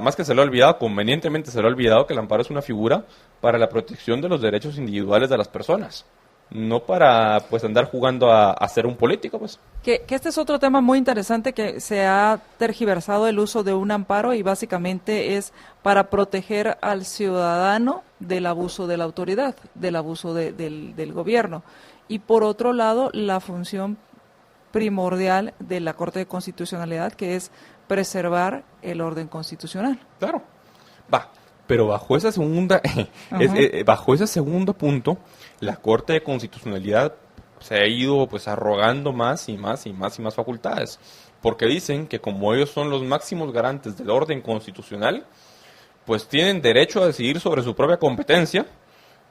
más que se le ha olvidado, convenientemente se le ha olvidado que el amparo es una figura para la protección de los derechos individuales de las personas, no para pues andar jugando a ser un político, pues. Que este es otro tema muy interesante, que se ha tergiversado el uso de un amparo, y básicamente es para proteger al ciudadano del abuso de la autoridad, del abuso del gobierno. Y por otro lado, la función primordial de la Corte de Constitucionalidad, que es preservar el orden constitucional. Claro. Pero bajo esa bajo ese segundo punto, la Corte de Constitucionalidad se ha ido pues arrogando más y más facultades, porque dicen que como ellos son los máximos garantes del orden constitucional, pues tienen derecho a decidir sobre su propia competencia,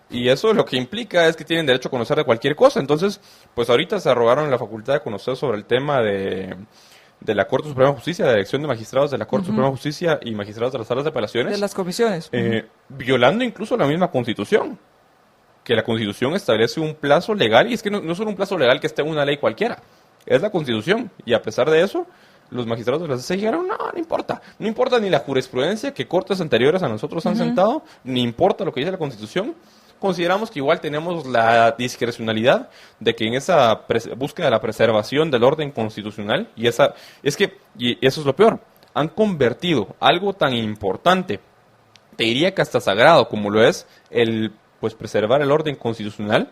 y eso lo que implica es que tienen derecho a conocer de cualquier cosa. Entonces, pues ahorita se arrogaron la facultad de conocer sobre el tema de la Corte Suprema de Justicia, de la elección de magistrados de la Corte Suprema de Justicia y magistrados de las salas de apelaciones. De las comisiones. Violando incluso la misma Constitución, que la Constitución establece un plazo legal, y es que no es solo un plazo legal que esté en una ley cualquiera, es la Constitución, y a pesar de eso, los magistrados de la CC dijeron, no importa ni la jurisprudencia que cortes anteriores a nosotros han sentado, ni importa lo que dice la Constitución, consideramos que igual tenemos la discrecionalidad de que en esa búsqueda de la preservación del orden constitucional, y eso es lo peor, han convertido algo tan importante, te diría que hasta sagrado como lo es el pues preservar el orden constitucional,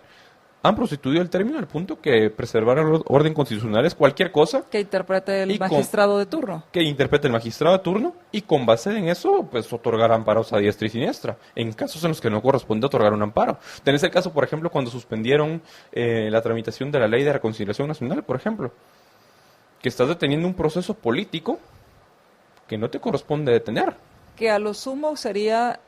han prostituido el término al punto que preservar el orden constitucional es cualquier cosa Que interprete el Y magistrado de turno. que interprete el magistrado de turno y con base en eso, pues otorgar amparos a diestra y siniestra, en casos en los que no corresponde otorgar un amparo. Tenés el caso, por ejemplo, cuando suspendieron la tramitación de la Ley de Reconciliación Nacional, por ejemplo, que estás deteniendo un proceso político que no te corresponde detener. Que a lo sumo sería,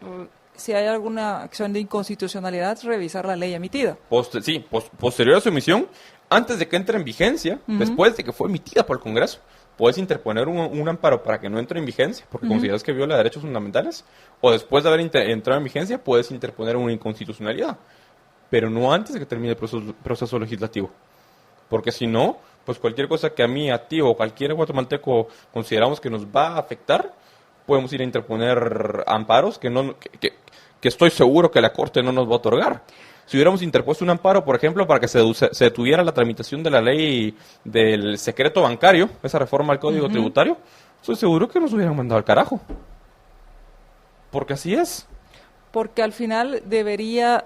si hay alguna acción de inconstitucionalidad, revisar la ley emitida. Posterior a su emisión, antes de que entre en vigencia, después de que fue emitida por el Congreso, puedes interponer un amparo para que no entre en vigencia, porque consideras que viola derechos fundamentales, o después de haber entrado en vigencia, puedes interponer una inconstitucionalidad, pero no antes de que termine el proceso legislativo. Porque si no, pues cualquier cosa que a mí, a ti o cualquier guatemalteco consideramos que nos va a afectar, podemos ir a interponer amparos que estoy seguro que la Corte no nos va a otorgar. Si hubiéramos interpuesto un amparo, por ejemplo, para que se detuviera la tramitación de la ley del secreto bancario, esa reforma al Código Tributario, estoy seguro que nos hubieran mandado al carajo. Porque así es. Porque al final debería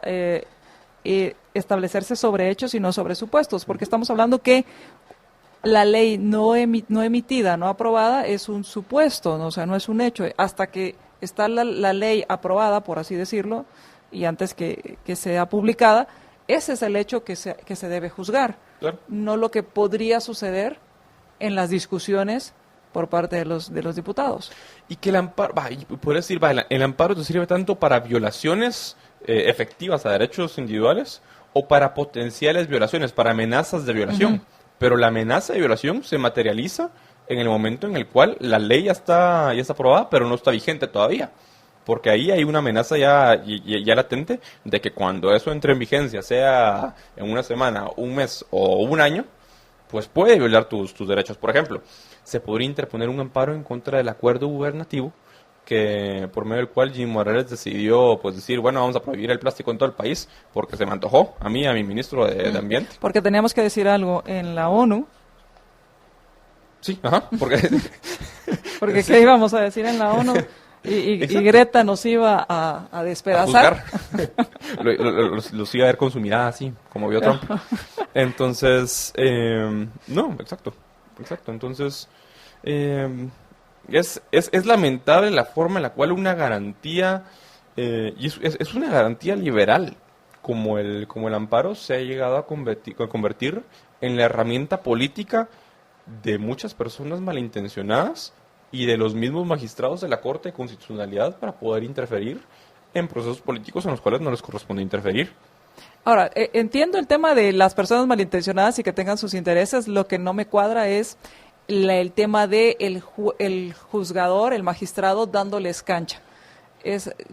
establecerse sobre hechos y no sobre supuestos, porque estamos hablando que la ley no emitida, no aprobada, es un supuesto, ¿no? O sea, no es un hecho. Hasta que está la ley aprobada, por así decirlo, y antes que sea publicada, ese es el hecho que se debe juzgar, Claro. no lo que podría suceder en las discusiones por parte de los diputados. Y que el amparo, puedes decir, el amparo te sirve tanto para violaciones efectivas a derechos individuales o para potenciales violaciones, para amenazas de violación. Pero la amenaza de violación se materializa en el momento en el cual la ley ya está aprobada, pero no está vigente todavía. Porque ahí hay una amenaza ya latente de que cuando eso entre en vigencia, sea en una semana, un mes o un año, pues puede violar tus derechos. Por ejemplo, se podría interponer un amparo en contra del acuerdo gubernativo que por medio del cual Jim Morales decidió pues decir, bueno, vamos a prohibir el plástico en todo el país porque se me antojó a mí, a mi ministro de Ambiente. Porque teníamos que decir algo en la ONU. Sí, ajá, Porque Sí. ¿qué íbamos a decir en la ONU? Y Greta nos iba a despedazar. Los iba a ver con su mirada así, como vio Trump. Entonces, no, exacto. Entonces, es lamentable la forma en la cual una garantía, y es una garantía liberal, como el amparo se ha llegado a convertir en la herramienta política de muchas personas malintencionadas y de los mismos magistrados de la Corte de Constitucionalidad para poder interferir en procesos políticos en los cuales no les corresponde interferir. Ahora, entiendo el tema de las personas malintencionadas y que tengan sus intereses. Lo que no me cuadra es el tema de el juzgador, el magistrado, dándoles cancha.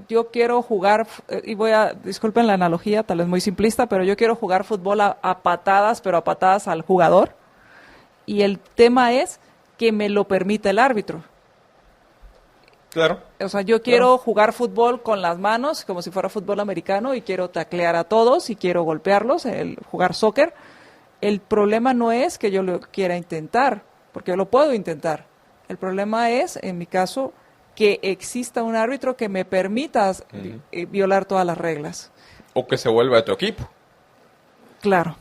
Yo quiero jugar, y disculpen la analogía, tal vez muy simplista, pero yo quiero jugar fútbol a patadas, pero a patadas al jugador. Y el tema es que me lo permita el árbitro. Claro. O sea, yo quiero jugar fútbol con las manos, como si fuera fútbol americano, y quiero taclear a todos, y quiero golpearlos, jugar soccer. El problema no es que yo lo quiera intentar, porque yo lo puedo intentar. El problema es, en mi caso, que exista un árbitro que me permita violar todas las reglas. O que se vuelva de tu equipo. Claro.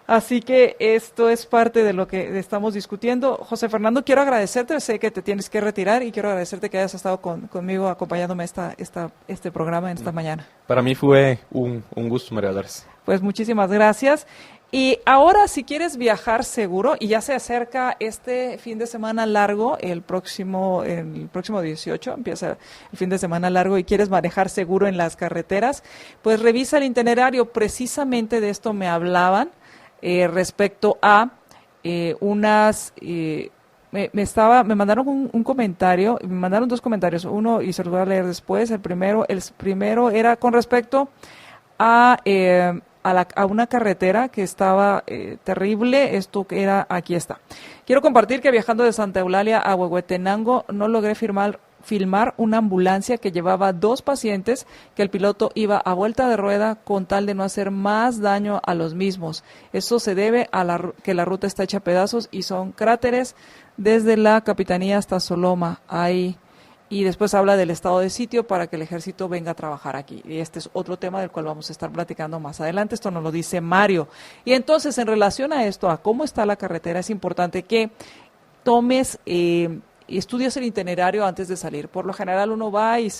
Así que esto es parte de lo que estamos discutiendo. José Fernando, quiero agradecerte, sé que te tienes que retirar y quiero agradecerte que hayas estado conmigo acompañándome este programa en esta mañana. Para mí fue un gusto, María Dolores. Pues muchísimas gracias. Y ahora, si quieres viajar seguro, y ya se acerca este fin de semana largo, el próximo 18, empieza el fin de semana largo y quieres manejar seguro en las carreteras, pues revisa el itinerario. Precisamente de esto me hablaban. Respecto a me mandaron un comentario, me mandaron dos comentarios, uno y se los voy a leer después. El primero era con respecto a una carretera que estaba terrible. Aquí está. Quiero compartir que viajando de Santa Eulalia a Huehuetenango no logré filmar una ambulancia que llevaba 2 pacientes, que el piloto iba a vuelta de rueda con tal de no hacer más daño a los mismos. Eso se debe a que la ruta está hecha a pedazos y son cráteres desde la Capitanía hasta Soloma. Ahí. Y después habla del estado de sitio para que el ejército venga a trabajar aquí. Y este es otro tema del cual vamos a estar platicando más adelante. Esto nos lo dice Mario. Y entonces, en relación a esto, a cómo está la carretera, es importante que tomes y estudies el itinerario antes de salir. Por lo general uno va y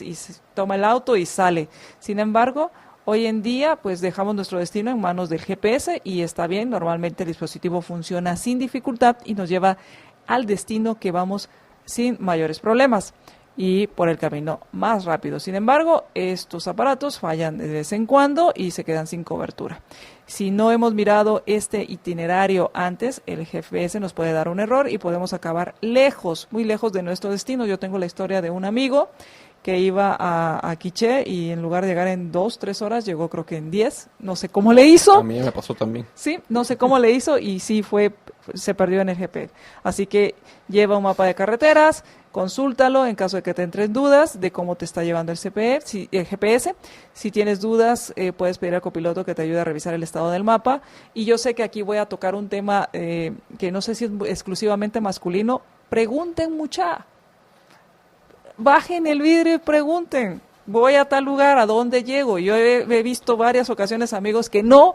toma el auto y sale. Sin embargo, hoy en día pues dejamos nuestro destino en manos del GPS y está bien. Normalmente el dispositivo funciona sin dificultad y nos lleva al destino que vamos sin mayores problemas y por el camino más rápido. Sin embargo, estos aparatos fallan de vez en cuando y se quedan sin cobertura. Si no hemos mirado este itinerario antes, el GPS nos puede dar un error y podemos acabar lejos, muy lejos de nuestro destino. Yo tengo la historia de un amigo que iba a Quiché y en lugar de llegar en 2-3 horas, llegó creo que en 10. No sé cómo le hizo. A mí me pasó también. Sí, no sé cómo le hizo y sí se perdió en el GPS. Así que lleva un mapa de carreteras, consúltalo en caso de que te entren dudas de cómo te está llevando el GPS. Si tienes dudas, puedes pedir al copiloto que te ayude a revisar el estado del mapa. Y yo sé que aquí voy a tocar un tema que no sé si es exclusivamente masculino. Pregunten mucha. Bajen el vidrio y pregunten. Voy a tal lugar, ¿a dónde llego? Yo he visto varias ocasiones amigos que no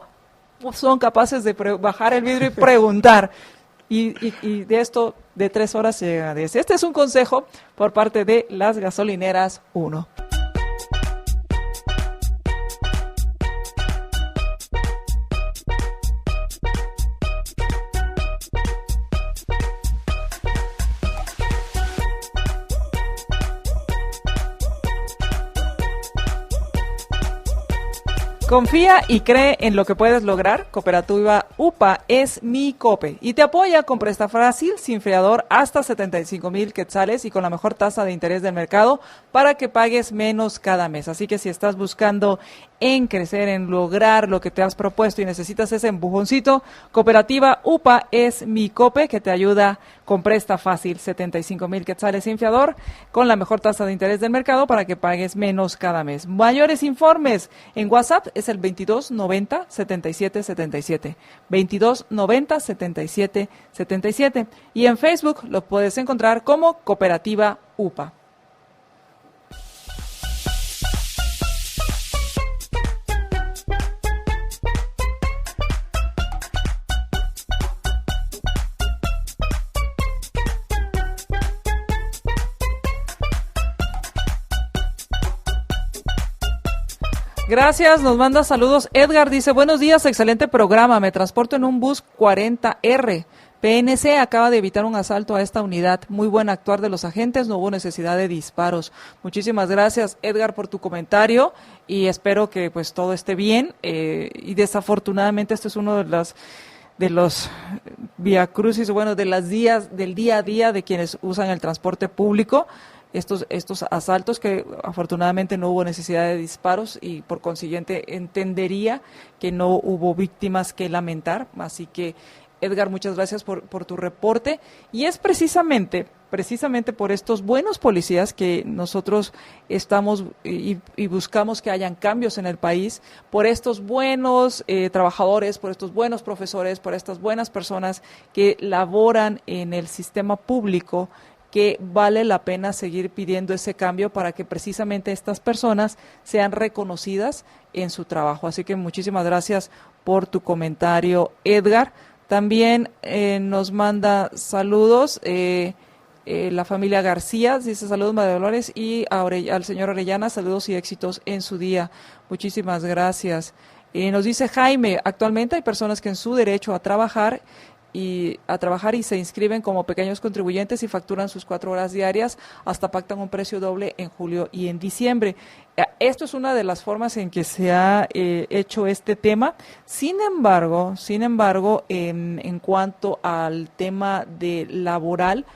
son capaces de bajar el vidrio y preguntar. Y de esto, de 3 horas se llega a 10. Este es un consejo por parte de las gasolineras 1. Confía y cree en lo que puedes lograr. Cooperativa UPA es mi COPE y te apoya con presta fácil, sin fiador, hasta 75,000 quetzales y con la mejor tasa de interés del mercado para que pagues menos cada mes. Así que si estás buscando en crecer, en lograr lo que te has propuesto y necesitas ese empujoncito, Cooperativa UPA es mi COPE, que te ayuda con presta fácil, 75,000 quetzales sin fiador, con la mejor tasa de interés del mercado para que pagues menos cada mes. Mayores informes en WhatsApp es el 2290 77 77, 2290 77 77, y en Facebook lo puedes encontrar como Cooperativa UPA. Gracias, nos manda saludos. Edgar dice, buenos días, excelente programa, me transporto en un bus 40R. PNC acaba de evitar un asalto a esta unidad. Muy buen actuar de los agentes, no hubo necesidad de disparos. Muchísimas gracias, Edgar, por tu comentario y espero que pues todo esté bien. Y desafortunadamente este es uno de los viacrucis, bueno, del día a día de quienes usan el transporte público. Estos asaltos que afortunadamente no hubo necesidad de disparos y por consiguiente entendería que no hubo víctimas que lamentar. Así que, Edgar, muchas gracias por tu reporte. Y es precisamente por estos buenos policías que nosotros estamos y buscamos que hayan cambios en el país, por estos buenos trabajadores, por estos buenos profesores, por estas buenas personas que laboran en el sistema público, que vale la pena seguir pidiendo ese cambio para que precisamente estas personas sean reconocidas en su trabajo. Así que muchísimas gracias por tu comentario, Edgar. También nos manda saludos la familia García, dice saludos María Dolores, y al señor Orellana, saludos y éxitos en su día. Muchísimas gracias. Nos dice Jaime, actualmente hay personas que en su derecho a trabajar y se inscriben como pequeños contribuyentes y facturan sus 4 horas diarias, hasta pactan un precio doble en julio y en diciembre. Esto es una de las formas en que se ha hecho este tema. Sin embargo, en cuanto al tema de laboral,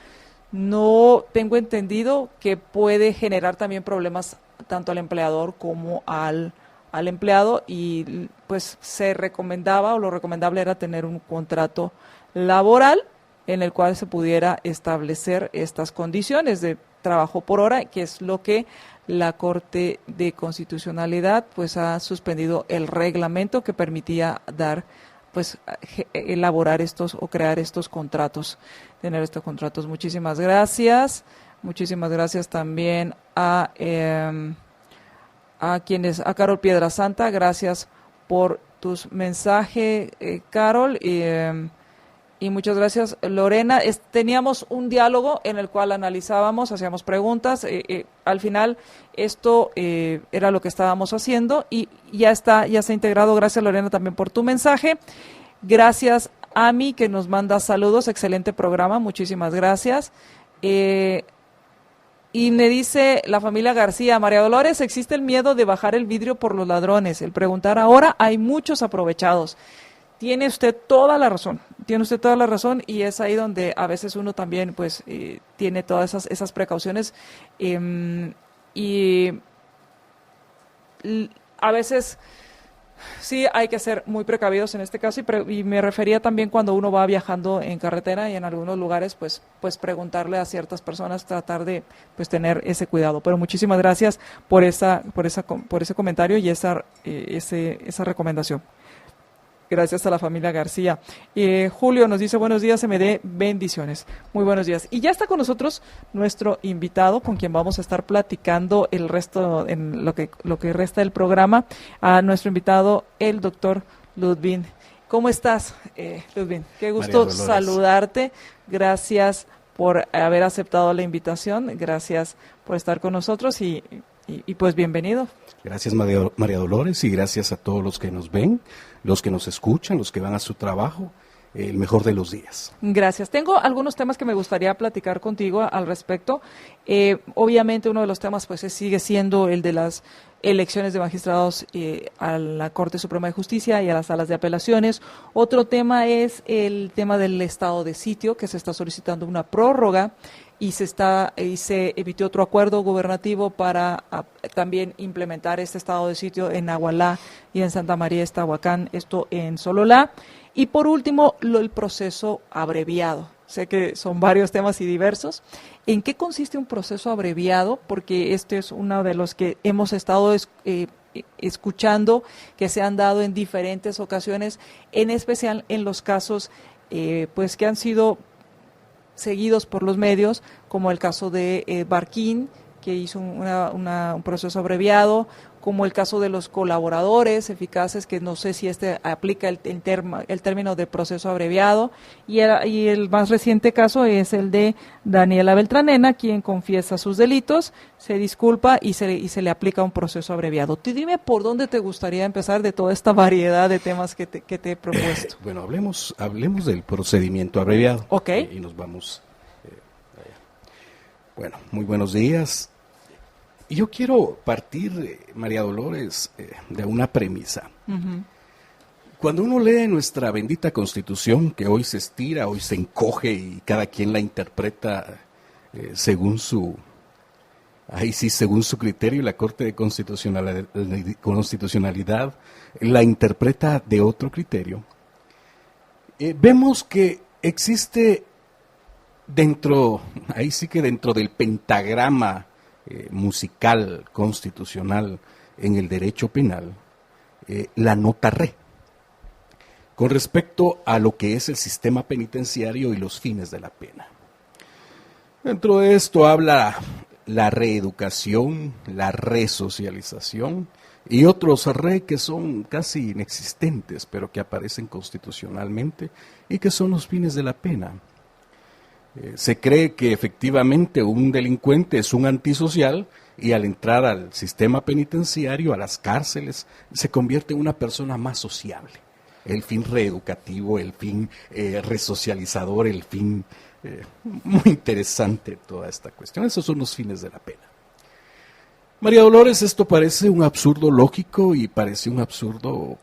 no tengo entendido que puede generar también problemas tanto al empleador como al empleado, y pues se recomendaba, o lo recomendable era tener un contrato laboral en el cual se pudiera establecer estas condiciones de trabajo por hora, que es lo que la Corte de Constitucionalidad pues ha suspendido el reglamento que permitía dar pues elaborar estos o crear estos contratos, tener estos contratos. Muchísimas gracias también a Carol Piedrasanta, gracias por tus mensajes, Carol, y muchas gracias, Lorena. Teníamos un diálogo en el cual analizábamos, hacíamos preguntas, al final esto era lo que estábamos haciendo y ya se ha integrado. Gracias, Lorena, también por tu mensaje. Gracias, Ami, que nos manda saludos, excelente programa, muchísimas gracias. Y me dice la familia García, María Dolores, existe el miedo de bajar el vidrio por los ladrones, el preguntar ahora, hay muchos aprovechados. Tiene usted toda la razón, y es ahí donde a veces uno también pues tiene todas esas precauciones y a veces sí hay que ser muy precavidos en este caso y me refería también cuando uno va viajando en carretera y en algunos lugares pues preguntarle a ciertas personas, tratar de pues tener ese cuidado. Pero muchísimas gracias por ese comentario y esa recomendación. Gracias a la familia García. Julio nos dice, buenos días, MD, bendiciones. Muy buenos días. Y ya está con nosotros nuestro invitado, con quien vamos a estar platicando el resto, en lo que resta del programa, a nuestro invitado, el doctor Ludwig. ¿Cómo estás, Ludwig? Qué gusto saludarte. Gracias por haber aceptado la invitación. Gracias por estar con nosotros y pues bienvenido. Gracias, María Dolores, y gracias a todos los que nos ven, los que nos escuchan, los que van a su trabajo. El mejor de los días. Gracias. Tengo algunos temas que me gustaría platicar contigo al respecto. Obviamente uno de los temas pues sigue siendo el de las elecciones de magistrados a la Corte Suprema de Justicia y a las salas de apelaciones. Otro tema es el tema del estado de sitio, que se está solicitando una prórroga y se emitió otro acuerdo gubernativo para también implementar este estado de sitio en Agualá y en Santa María Estahuacán, esto en Sololá. Y por último, el proceso abreviado. Sé que son varios temas y diversos. ¿En qué consiste un proceso abreviado? Porque este es uno de los que hemos estado escuchando, que se han dado en diferentes ocasiones, en especial en los casos pues que han sido seguidos por los medios, como el caso de Barquín, que hizo un proceso abreviado, como el caso de los colaboradores eficaces, que no sé si aplica el término de proceso abreviado, y el más reciente caso es el de Daniela Beltranena, quien confiesa sus delitos, se disculpa y se le aplica un proceso abreviado. Tú dime por dónde te gustaría empezar de toda esta variedad de temas que te he propuesto. Bueno, hablemos del procedimiento abreviado. Ok. Y nos vamos allá. Bueno, muy buenos días. Y yo quiero partir, María Dolores, de una premisa. Uh-huh. Cuando uno lee nuestra bendita Constitución, que hoy se estira, hoy se encoge y cada quien la interpreta según su criterio, la Corte de Constitucionalidad la interpreta de otro criterio, vemos que existe dentro del pentagrama musical constitucional en el derecho penal, la nota re, con respecto a lo que es el sistema penitenciario y los fines de la pena. Dentro de esto habla la reeducación, la resocialización y otros re que son casi inexistentes, pero que aparecen constitucionalmente y que son los fines de la pena. Se cree que efectivamente un delincuente es un antisocial y al entrar al sistema penitenciario, a las cárceles, se convierte en una persona más sociable. El fin reeducativo, el fin resocializador, el fin muy interesante toda esta cuestión. Esos son los fines de la pena. María Dolores, esto parece un absurdo lógico y parece un absurdo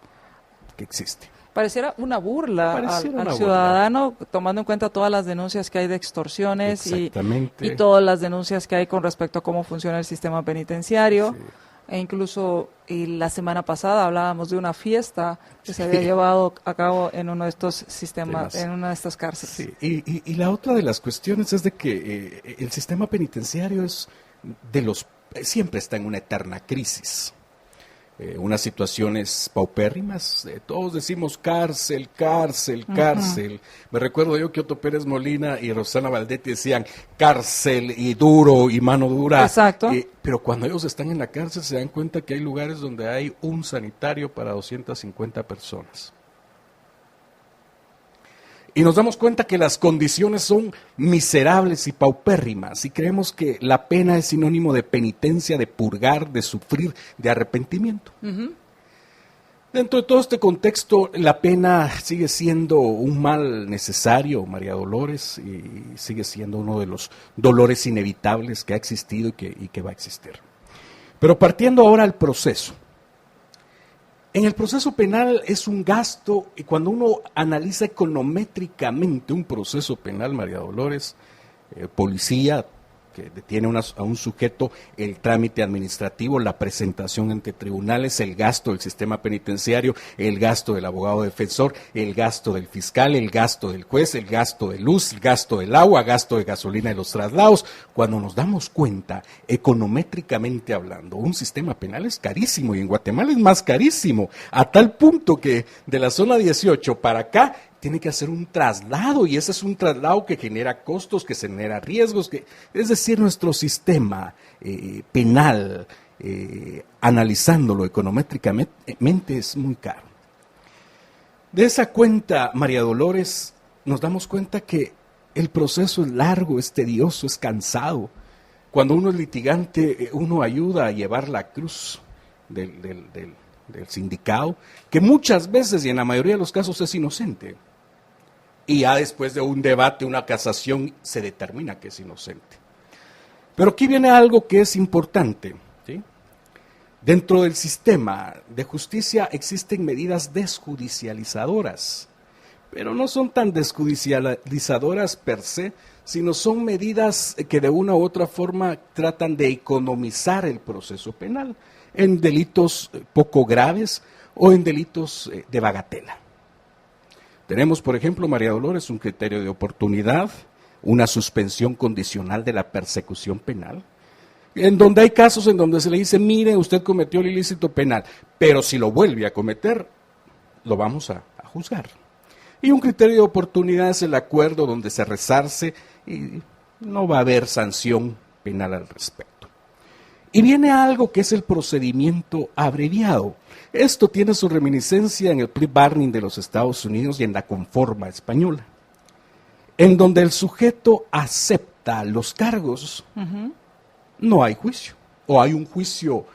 que existe. Pareciera una burla al ciudadano, tomando en cuenta todas las denuncias que hay de extorsiones y todas las denuncias que hay con respecto a cómo funciona el sistema penitenciario. E incluso la semana pasada hablábamos de una fiesta que se había llevado a cabo en uno de estos sistemas, en una de estas cárceles. Sí. Y la otra de las cuestiones es de que el sistema penitenciario es siempre está en una eterna crisis. Unas situaciones paupérrimas, todos decimos cárcel, cárcel, cárcel. Me recuerdo yo que Otto Pérez Molina y Rosana Valdetti decían cárcel y duro y mano dura. Exacto. Pero cuando ellos están en la cárcel se dan cuenta que hay lugares donde hay un sanitario para 250 personas. Y nos damos cuenta que las condiciones son miserables y paupérrimas y creemos que la pena es sinónimo de penitencia, de purgar, de sufrir, de arrepentimiento. Uh-huh. Dentro de todo este contexto, la pena sigue siendo un mal necesario, María Dolores, y sigue siendo uno de los dolores inevitables que ha existido y que va a existir. Pero partiendo ahora al proceso. En el proceso penal es un gasto, y cuando uno analiza econométricamente un proceso penal, María Dolores, policía que detiene a un sujeto, el trámite administrativo, la presentación ante tribunales, el gasto del sistema penitenciario, el gasto del abogado defensor, el gasto del fiscal, el gasto del juez, el gasto de luz, el gasto del agua, gasto de gasolina y los traslados. Cuando nos damos cuenta, econométricamente hablando, un sistema penal es carísimo y en Guatemala es más carísimo, a tal punto que de la zona 18 para acá tiene que hacer un traslado y ese es un traslado que genera costos, que genera riesgos, es decir, nuestro sistema penal, analizándolo econométricamente, es muy caro. De esa cuenta, María Dolores, nos damos cuenta que el proceso es largo, es tedioso, es cansado. Cuando uno es litigante, uno ayuda a llevar la cruz del sindicado, que muchas veces y en la mayoría de los casos es inocente. Y ya después de un debate, una casación, se determina que es inocente. Pero aquí viene algo que es importante, ¿sí? Dentro del sistema de justicia existen medidas desjudicializadoras, pero no son tan desjudicializadoras per se, sino son medidas que de una u otra forma tratan de economizar el proceso penal en delitos poco graves o en delitos de bagatela. Tenemos, por ejemplo, María Dolores, un criterio de oportunidad, una suspensión condicional de la persecución penal, en donde hay casos en donde se le dice, mire, usted cometió el ilícito penal, pero si lo vuelve a cometer, lo vamos a juzgar. Y un criterio de oportunidad es el acuerdo donde se resarce y no va a haber sanción penal al respecto. Y viene algo que es el procedimiento abreviado. Esto tiene su reminiscencia en el plea bargain de los Estados Unidos y en la conforma española, en donde el sujeto acepta los cargos, uh-huh. No hay juicio, o hay un juicio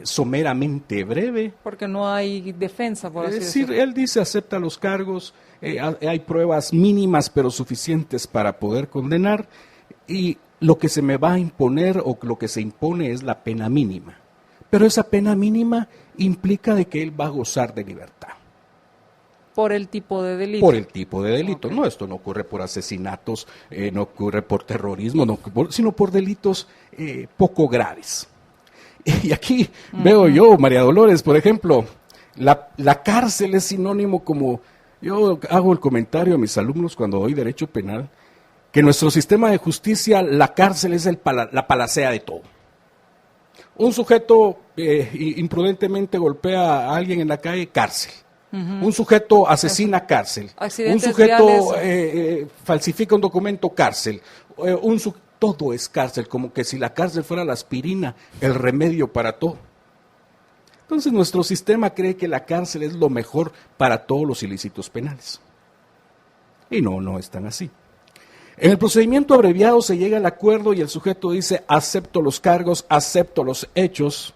someramente breve. Porque no hay defensa, por así decirlo. Él dice acepta los cargos, hay pruebas mínimas pero suficientes para poder condenar, y lo que se me va a imponer o lo que se impone es la pena mínima. Pero esa pena mínima implica de que él va a gozar de libertad. Por el tipo de delito. Por el tipo de delito. Okay. No, esto no ocurre por asesinatos, no ocurre por terrorismo, sino por delitos poco graves. Y aquí veo yo, María Dolores, por ejemplo, la cárcel es sinónimo, como yo hago el comentario a mis alumnos cuando doy derecho penal, que nuestro sistema de justicia, la cárcel es la palacea de todo. Un sujeto imprudentemente golpea a alguien en la calle, cárcel. Uh-huh. Un sujeto asesina, cárcel. Accidentes un sujeto falsifica un documento, cárcel. Todo es cárcel, como que si la cárcel fuera la aspirina, el remedio para todo. Entonces nuestro sistema cree que la cárcel es lo mejor para todos los ilícitos penales. Y no es tan así. En el procedimiento abreviado se llega al acuerdo y el sujeto dice, acepto los cargos, acepto los hechos,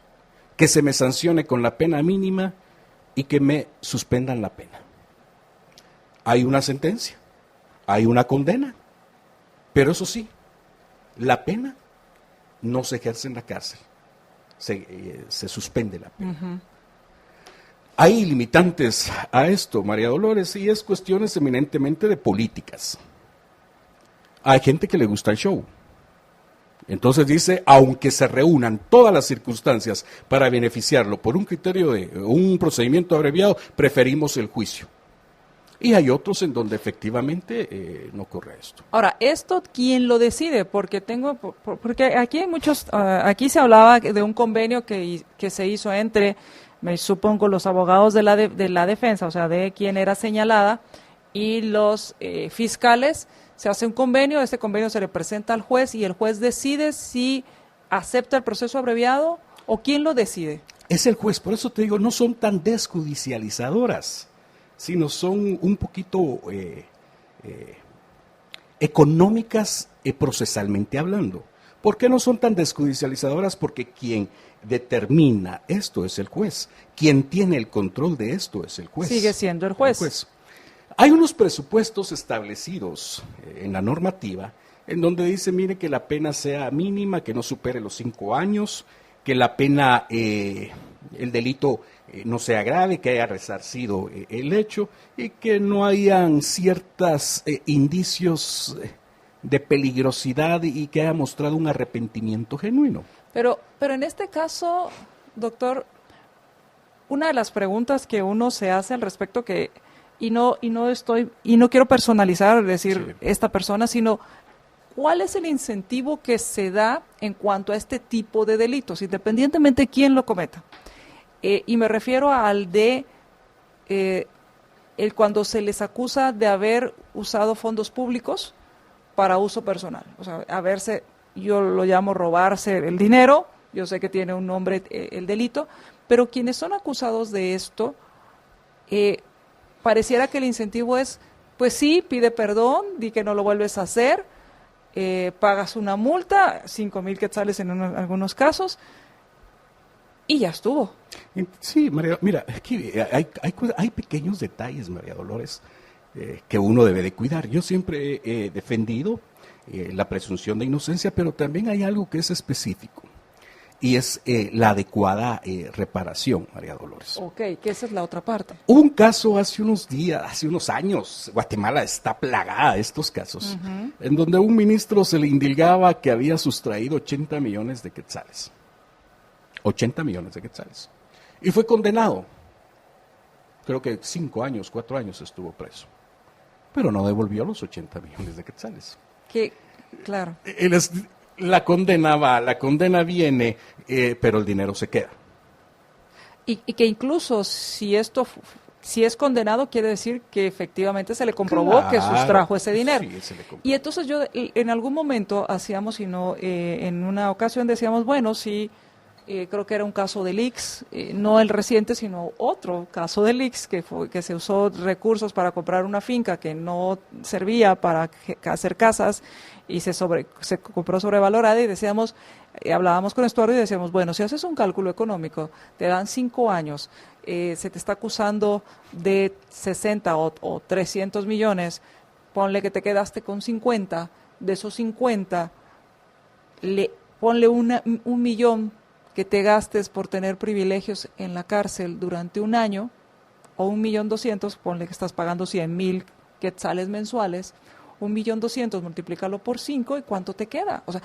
que se me sancione con la pena mínima y que me suspendan la pena. Hay una sentencia, hay una condena, pero eso sí, la pena no se ejerce en la cárcel, se suspende la pena. Uh-huh. Hay limitantes a esto, María Dolores, y es cuestiones eminentemente de políticas. Hay gente que le gusta el show. Entonces dice, aunque se reúnan todas las circunstancias para beneficiarlo por un criterio de un procedimiento abreviado, preferimos el juicio. Y hay otros en donde efectivamente no ocurre esto. Ahora, ¿esto quién lo decide? Porque porque aquí hay muchos, aquí se hablaba de un convenio que se hizo entre, me supongo, los abogados de la defensa, o sea, de quien era señalada, y los fiscales. Se hace un convenio, este convenio se le presenta al juez y el juez decide si acepta el proceso abreviado o quién lo decide. Es el juez, por eso te digo, no son tan desjudicializadoras, sino son un poquito económicas procesalmente hablando. ¿Por qué no son tan desjudicializadoras? Porque quien determina esto es el juez, quien tiene el control de esto es el juez. Sigue siendo el juez. Hay unos presupuestos establecidos en la normativa en donde dice, mire, que la pena sea mínima, que no supere los 5 años, que la pena, el delito no sea grave, que haya resarcido el hecho y que no hayan ciertos indicios de peligrosidad y que haya mostrado un arrepentimiento genuino. Pero en este caso, doctor, una de las preguntas que uno se hace al respecto y no quiero personalizar, decir Sí. esta persona, sino ¿cuál es el incentivo que se da en cuanto a este tipo de delitos, independientemente de quién lo cometa? Y me refiero al de cuando se les acusa de haber usado fondos públicos para uso personal, o sea, yo lo llamo robarse el dinero, yo sé que tiene un nombre el delito, pero quienes son acusados de esto, pareciera que el incentivo es, pues sí, pide perdón, di que no lo vuelves a hacer, pagas una multa, 5,000 quetzales en algunos casos, y ya estuvo. Sí, María, mira, aquí hay pequeños detalles, María Dolores, que uno debe de cuidar. Yo siempre he defendido la presunción de inocencia, pero también hay algo que es específico, y es la adecuada reparación, María Dolores. Ok, que esa es la otra parte. Hubo un caso hace unos años, Guatemala está plagada de estos casos, en donde a un ministro se le indilgaba que había sustraído 80 millones de quetzales. 80 millones de quetzales. Y fue condenado. Creo que 5 años, 4 años estuvo preso. Pero no devolvió los 80 millones de quetzales. Claro. La condena viene, pero el dinero se queda. Y que incluso si es condenado, quiere decir que efectivamente se le comprobó que sustrajo ese dinero. Sí, se le comprobó. Y entonces yo en algún momento hacíamos, en una ocasión decíamos, bueno, sí, creo que era un caso de leaks, no el reciente, sino otro caso de leaks, que se usó recursos para comprar una finca que no servía para hacer casas y se compró sobrevalorada, y decíamos, hablábamos con Estuardo y decíamos, bueno, si haces un cálculo económico, te dan 5 años, se te está acusando de 60 o 300 millones, ponle que te quedaste con 50, de esos 50, ponle un millón que te gastes por tener privilegios en la cárcel durante un año, o 1.200.000, ponle que estás pagando 100,000 quetzales mensuales, 1.200.000, multiplícalo por 5, ¿y cuánto te queda? O sea,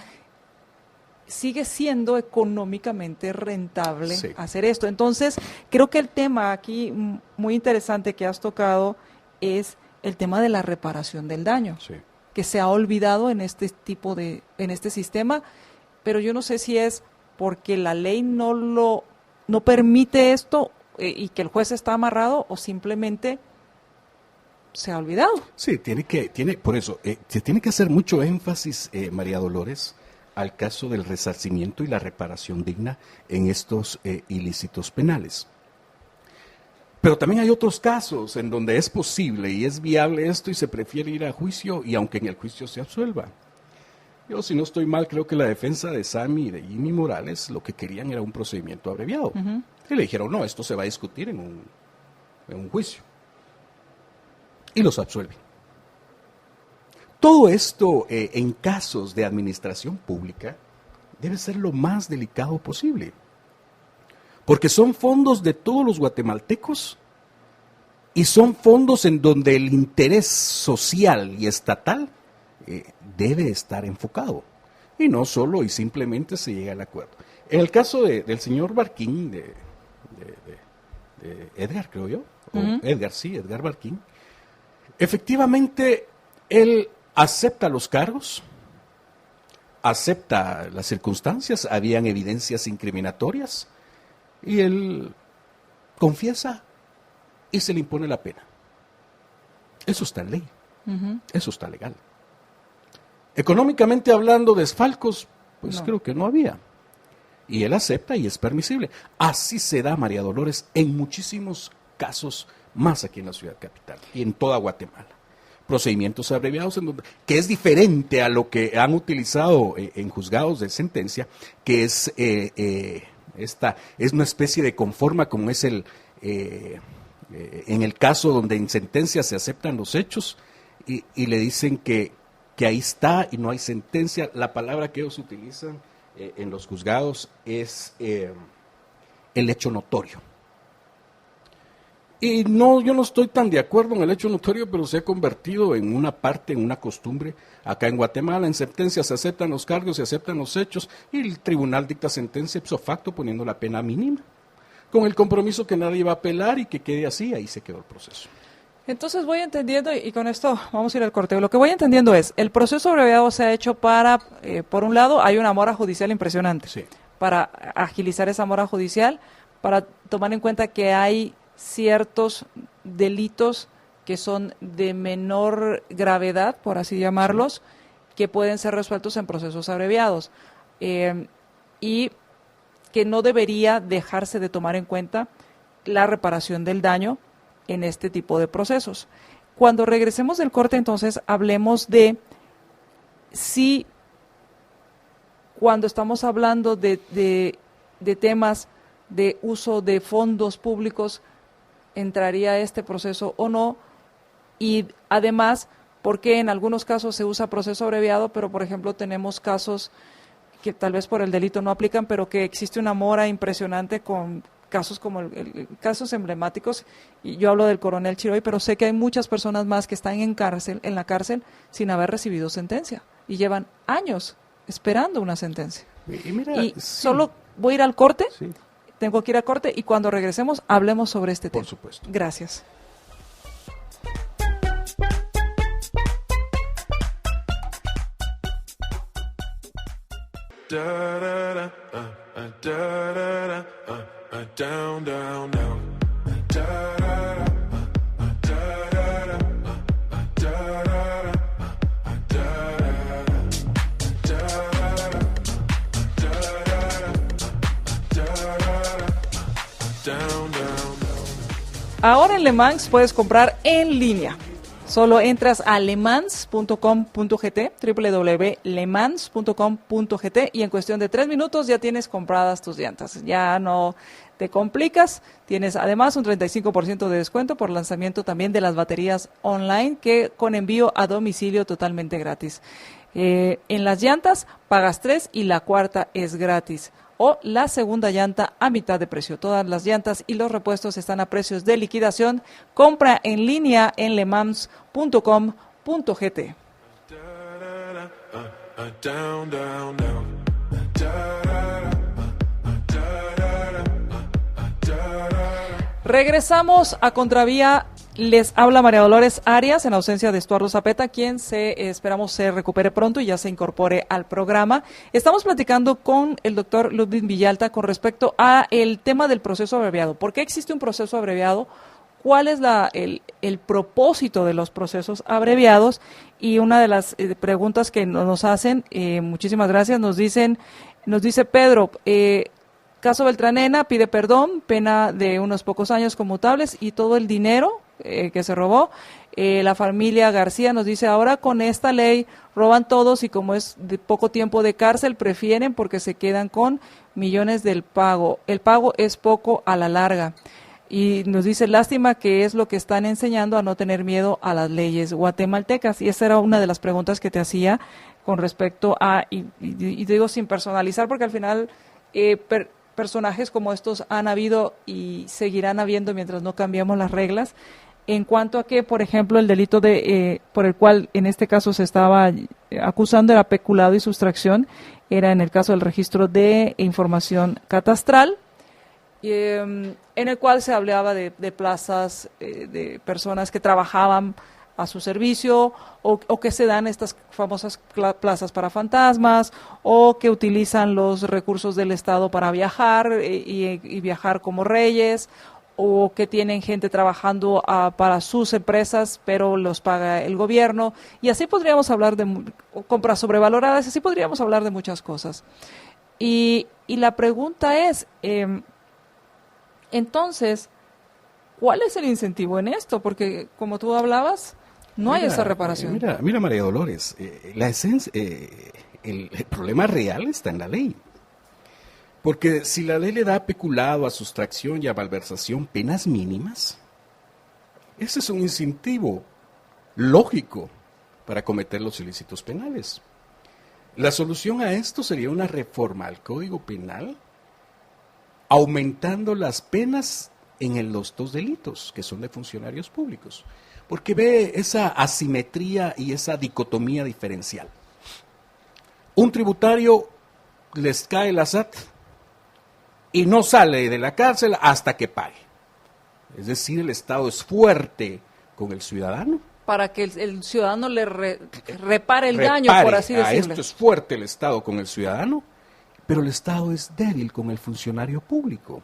sigue siendo económicamente rentable hacer esto. Entonces, creo que el tema aquí muy interesante que has tocado es el tema de la reparación del daño, que se ha olvidado en este sistema, pero yo no sé si es porque la ley no permite esto y que el juez está amarrado, o simplemente se ha olvidado. Sí, por eso, se tiene que hacer mucho énfasis, María Dolores, al caso del resarcimiento y la reparación digna en estos ilícitos penales. Pero también hay otros casos en donde es posible y es viable esto y se prefiere ir a juicio, y aunque en el juicio se absuelva. Yo, si no estoy mal, creo que la defensa de Sammy y de Jimmy Morales lo que querían era un procedimiento abreviado. Y le dijeron, no, esto se va a discutir en un juicio. Y los absuelven. Todo esto en casos de administración pública debe ser lo más delicado posible. Porque son fondos de todos los guatemaltecos y son fondos en donde el interés social y estatal debe estar enfocado. y no solo y simplemente se llega al acuerdo. En el caso del señor Barquín, de Edgar, creo yo, o Edgar Barquín, efectivamente él acepta los cargos, acepta las circunstancias, habían evidencias incriminatorias, y él confiesa y se le impone la pena. Eso está en ley, eso está legal. Económicamente hablando, desfalcos, pues no, creo que no había. Y él acepta y es permisible. Así se da, María Dolores, en muchísimos casos más aquí en la ciudad capital y en toda Guatemala. Procedimientos abreviados, que es diferente a lo que han utilizado en juzgados de sentencia, que es es una especie de conforma, como es en el caso donde en sentencia se aceptan los hechos y le dicen que ahí está y no hay sentencia. La palabra que ellos utilizan en los juzgados es el hecho notorio. Y no, yo no estoy tan de acuerdo en el hecho notorio, pero se ha convertido en una parte, en una costumbre. Acá en Guatemala, en sentencia se aceptan los cargos, se aceptan los hechos, y el tribunal dicta sentencia ipso facto poniendo la pena mínima, con el compromiso que nadie va a apelar y que quede así, ahí se quedó el proceso. Entonces voy entendiendo, y con esto vamos a ir al corte. Lo que voy entendiendo es, el proceso abreviado se ha hecho para, por un lado, hay una mora judicial impresionante, Sí. para agilizar esa mora judicial, para tomar en cuenta que hay ciertos delitos que son de menor gravedad, por así llamarlos, que pueden ser resueltos en procesos abreviados, y que no debería dejarse de tomar en cuenta la reparación del daño en este tipo de procesos. Cuando regresemos del corte, entonces, hablemos de si cuando estamos hablando de temas de uso de fondos públicos, entraría este proceso o no, y además, por qué en algunos casos se usa proceso abreviado, pero por ejemplo tenemos casos que tal vez por el delito no aplican, pero que existe una mora impresionante con casos como casos emblemáticos, y yo hablo del coronel Chiroy, pero sé que hay muchas personas más que están en la cárcel sin haber recibido sentencia y llevan años esperando una sentencia. Y mira, Y sí, solo voy a ir al corte. sí, Tengo que ir a corte y cuando regresemos hablemos sobre este tema. por supuesto. Gracias. Down, down, down. Ahora en Le Mans puedes comprar en línea. Solo entras a lemans.com.gt, www.lemans.com.gt, y en cuestión de 3 minutos ya tienes compradas tus llantas. Ya no te complicas. Tienes además un 35% de descuento por lanzamiento también de las baterías online, que con envío a domicilio totalmente gratis. En las llantas pagas 3 y la cuarta es gratis. O la segunda llanta a mitad de precio. Todas las llantas y los repuestos están a precios de liquidación. Compra en línea en lemans.com.gt. Regresamos a Contravía. Les habla María Dolores Arias en ausencia de Estuardo Zapeta, quien esperamos se recupere pronto y ya se incorpore al programa. Estamos platicando con el doctor Ludwig Villalta con respecto a el tema del proceso abreviado. ¿Por qué existe un proceso abreviado? ¿Cuál es el propósito de los procesos abreviados? Y una de las preguntas que nos hacen, muchísimas gracias, nos dice Pedro, caso Beltranena pide perdón, pena de unos pocos años conmutables y todo el dinero que se robó. La familia García nos dice, ahora con esta ley roban todos y como es de poco tiempo de cárcel, prefieren porque se quedan con millones del pago. El pago es poco a la larga. Y nos dice, lástima que es lo que están enseñando a no tener miedo a las leyes guatemaltecas. Y esa era una de las preguntas que te hacía con respecto a, y digo sin personalizar, porque al final personajes como estos han habido y seguirán habiendo mientras no cambiemos las reglas. en cuanto a que, por ejemplo, el delito por el cual en este caso se estaba acusando era peculado y sustracción, era en el caso del registro de información catastral, en el cual se hablaba de plazas, de personas que trabajaban a su servicio o que se dan estas famosas plazas para fantasmas o que utilizan los recursos del Estado para viajar y viajar como reyes, o que tienen gente trabajando para sus empresas, pero los paga el gobierno, y así podríamos hablar de compras sobrevaloradas, así podríamos hablar de muchas cosas. Y la pregunta es, entonces, ¿cuál es el incentivo en esto? Porque, como tú hablabas, no hay esa reparación. Mira, María Dolores, la esencia, el problema real está en la ley. Porque si la ley le da a peculado, a sustracción y a malversación penas mínimas, ese es un incentivo lógico para cometer los ilícitos penales. La solución a esto sería una reforma al Código Penal, aumentando las penas en los dos delitos, que son de funcionarios públicos. Porque ve esa asimetría y esa dicotomía diferencial. Un tributario les cae la SAT y no sale de la cárcel hasta que pague. Es decir, el Estado es fuerte con el ciudadano. Para que el ciudadano le repare el daño, por así decirlo. Esto es fuerte el Estado con el ciudadano, pero el Estado es débil con el funcionario público.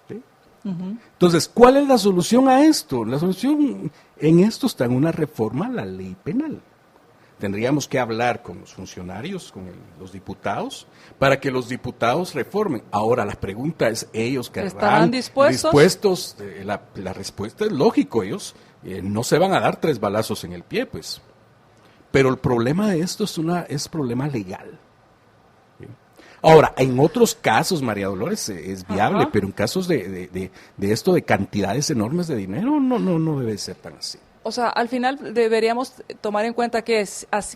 ¿Sí? Uh-huh. Entonces, ¿cuál es la solución a esto? La solución en esto está en una reforma a la ley penal. Tendríamos que hablar con los funcionarios, con los diputados, para que los diputados reformen. Ahora, la pregunta es, ¿ellos estarán dispuestos? La respuesta es lógico, ellos no se van a dar 3 balazos en el pie, pues. Pero el problema de esto es problema legal. ¿Sí? Ahora, en otros casos, María Dolores, es viable, pero en casos de esto de cantidades enormes de dinero, no debe ser tan así. O sea, al final deberíamos tomar en cuenta que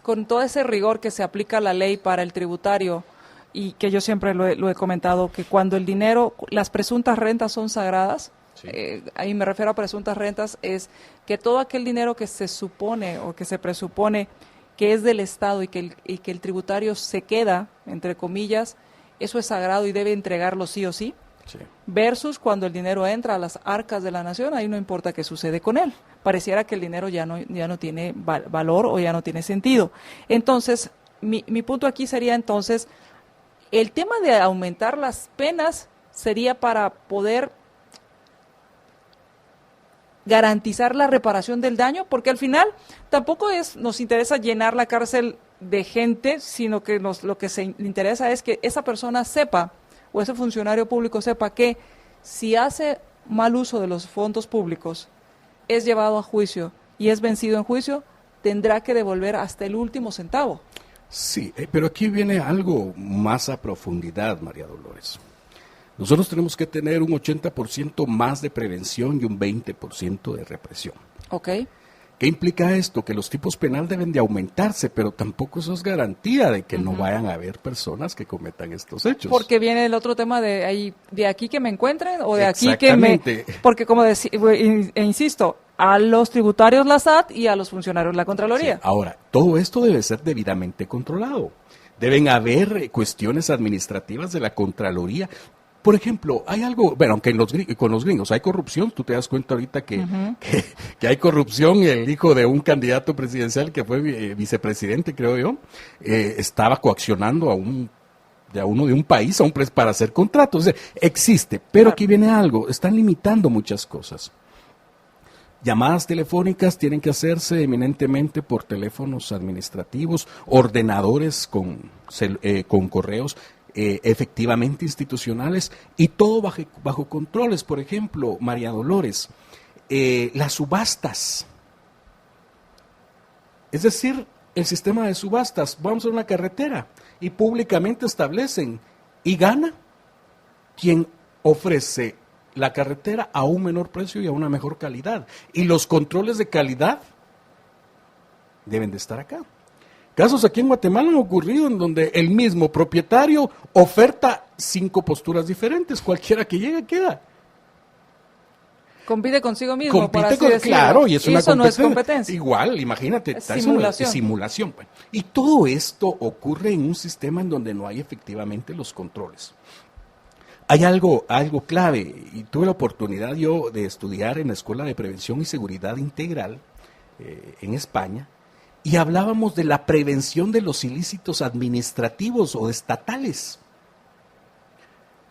con todo ese rigor que se aplica a la ley para el tributario, y que yo siempre lo he comentado, que cuando el dinero, las presuntas rentas son sagradas, sí. Ahí me refiero a presuntas rentas, es que todo aquel dinero que se supone o que se presupone que es del Estado y que el tributario se queda, entre comillas, eso es sagrado y debe entregarlo sí o sí. Sí. Versus cuando el dinero entra a las arcas de la nación, ahí no importa qué sucede con él. Pareciera que el dinero ya no tiene valor o ya no tiene sentido. Entonces, mi punto aquí sería entonces, el tema de aumentar las penas sería para poder garantizar la reparación del daño, porque al final tampoco nos interesa llenar la cárcel de gente, sino que lo que se interesa es que esa persona sepa, o ese funcionario público sepa que si hace mal uso de los fondos públicos, es llevado a juicio y es vencido en juicio, tendrá que devolver hasta el último centavo. Sí, pero aquí viene algo más a profundidad, María Dolores. Nosotros tenemos que tener un 80% más de prevención y un 20% de represión. Ok. ¿Qué implica esto? Que los tipos penal deben de aumentarse, pero tampoco eso es garantía de que no vayan a haber personas que cometan estos hechos. Porque viene el otro tema de aquí que me encuentren o de aquí que me... Porque como insisto, a los tributarios la SAT y a los funcionarios la Contraloría. Sí, ahora, todo esto debe ser debidamente controlado. Deben haber cuestiones administrativas de la Contraloría. Por ejemplo, hay algo, bueno, aunque con los gringos hay corrupción, tú te das cuenta ahorita que hay corrupción, y el hijo de un candidato presidencial que fue vicepresidente, creo yo, estaba coaccionando a uno de un país para hacer contratos. O sea, existe, pero aquí viene algo, están limitando muchas cosas. Llamadas telefónicas tienen que hacerse eminentemente por teléfonos administrativos, ordenadores con correos efectivamente institucionales, y todo bajo controles. Por ejemplo, María Dolores, las subastas. Es decir, el sistema de subastas, vamos a una carretera y públicamente establecen y gana quien ofrece la carretera a un menor precio y a una mejor calidad. Y los controles de calidad deben de estar acá. Casos aquí en Guatemala han ocurrido en donde el mismo propietario oferta 5 posturas diferentes, cualquiera que llegue queda. Compite consigo mismo, por así decirlo. claro, y es una eso no es competencia. Igual, imagínate, Es eso simulación. es simulación. Pues. Y todo esto ocurre en un sistema en donde no hay efectivamente los controles. Hay algo clave, y tuve la oportunidad yo de estudiar en la Escuela de Prevención y Seguridad Integral en España, y hablábamos de la prevención de los ilícitos administrativos o estatales.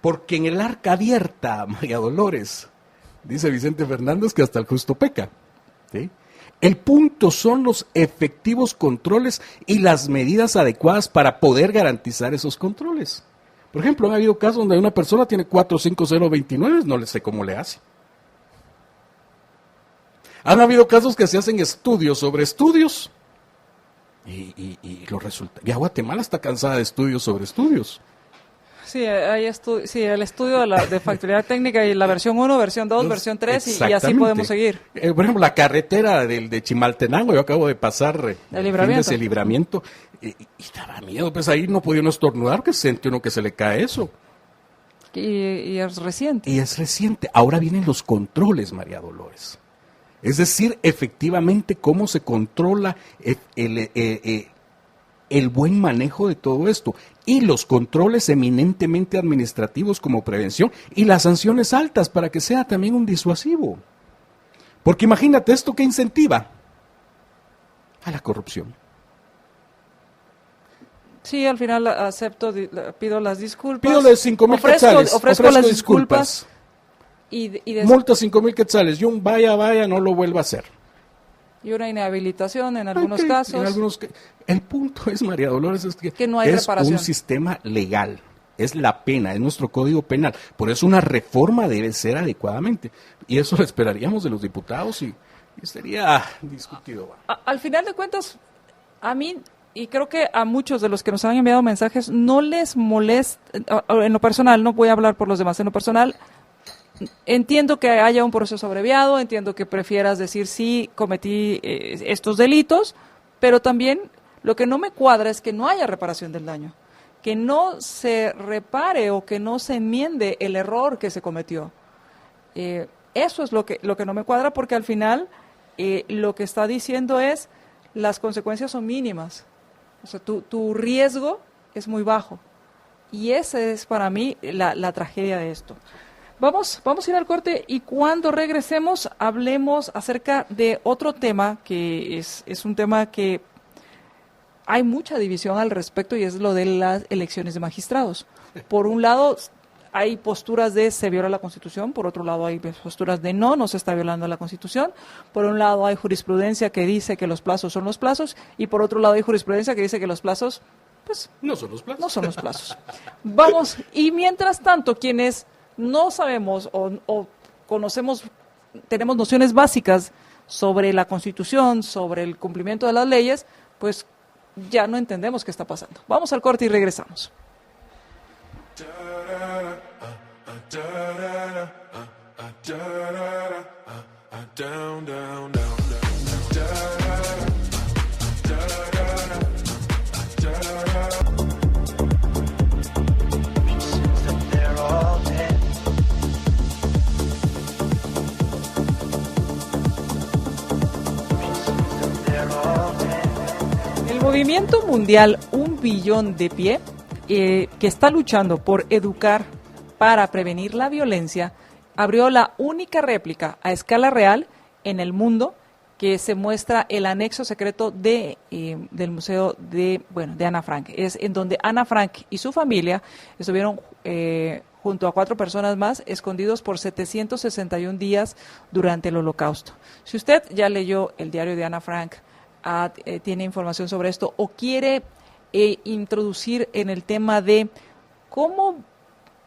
Porque en el arca abierta, María Dolores, dice Vicente Fernández que hasta el justo peca. ¿Sí? El punto son los efectivos controles y las medidas adecuadas para poder garantizar esos controles. Por ejemplo, han habido casos donde una persona tiene 45029, no le sé cómo le hace. Han habido casos que se hacen estudios sobre estudios y los resultados. Ya Guatemala está cansada de estudios sobre estudios. Sí, hay el estudio de factibilidad técnica y la versión 1, versión 2, versión 3 y así podemos seguir. Por ejemplo, la carretera de Chimaltenango, yo acabo de pasar El libramiento y daba miedo, pues ahí no podía uno estornudar, que siente uno que se le cae eso. Y es reciente. Y es reciente. Ahora vienen los controles, María Dolores. Es decir, efectivamente, cómo se controla el buen manejo de todo esto y los controles eminentemente administrativos como prevención y las sanciones altas para que sea también un disuasivo. Porque imagínate esto que incentiva a la corrupción. Sí, al final acepto, pido las disculpas. Pido de 5,000 quetzales. Ofrezco las disculpas. Multa 5,000 quetzales. Yo vaya, no lo vuelva a hacer. Y una inhabilitación en algunos casos. El punto es, María Dolores, es que no hay es reparación. Un sistema legal, es la pena, es nuestro código penal. Por eso una reforma debe ser adecuadamente. Y eso lo esperaríamos de los diputados y sería discutido. Al final de cuentas, a mí, y creo que a muchos de los que nos han enviado mensajes, no les molesta, en lo personal, no voy a hablar por los demás, en lo personal, entiendo que haya un proceso abreviado, entiendo que prefieras decir sí, cometí estos delitos, pero también lo que no me cuadra es que no haya reparación del daño, que no se repare o que no se enmiende el error que se cometió. Eso es lo que no me cuadra, porque al final lo que está diciendo es las consecuencias son mínimas, o sea, tu riesgo es muy bajo, y esa es para mí la tragedia de esto. Vamos a ir al corte y cuando regresemos hablemos acerca de otro tema que es un tema que hay mucha división al respecto, y es lo de las elecciones de magistrados. Por un lado hay posturas de se viola la Constitución, por otro lado hay posturas de no se está violando la Constitución, por un lado hay jurisprudencia que dice que los plazos son los plazos y por otro lado hay jurisprudencia que dice que los plazos pues no son los plazos. No son los plazos. Vamos, y mientras tanto quienes no sabemos o conocemos, tenemos nociones básicas sobre la Constitución, sobre el cumplimiento de las leyes, pues ya no entendemos qué está pasando. Vamos al corte y regresamos. El movimiento mundial Un Billón de Pie, que está luchando por educar para prevenir la violencia, abrió la única réplica a escala real en el mundo que se muestra el anexo secreto del museo de Ana Frank. Es en donde Ana Frank y su familia estuvieron junto a 4 personas más escondidos por 761 días durante el Holocausto. Si usted ya leyó el diario de Ana Frank, tiene información sobre esto o quiere introducir en el tema de cómo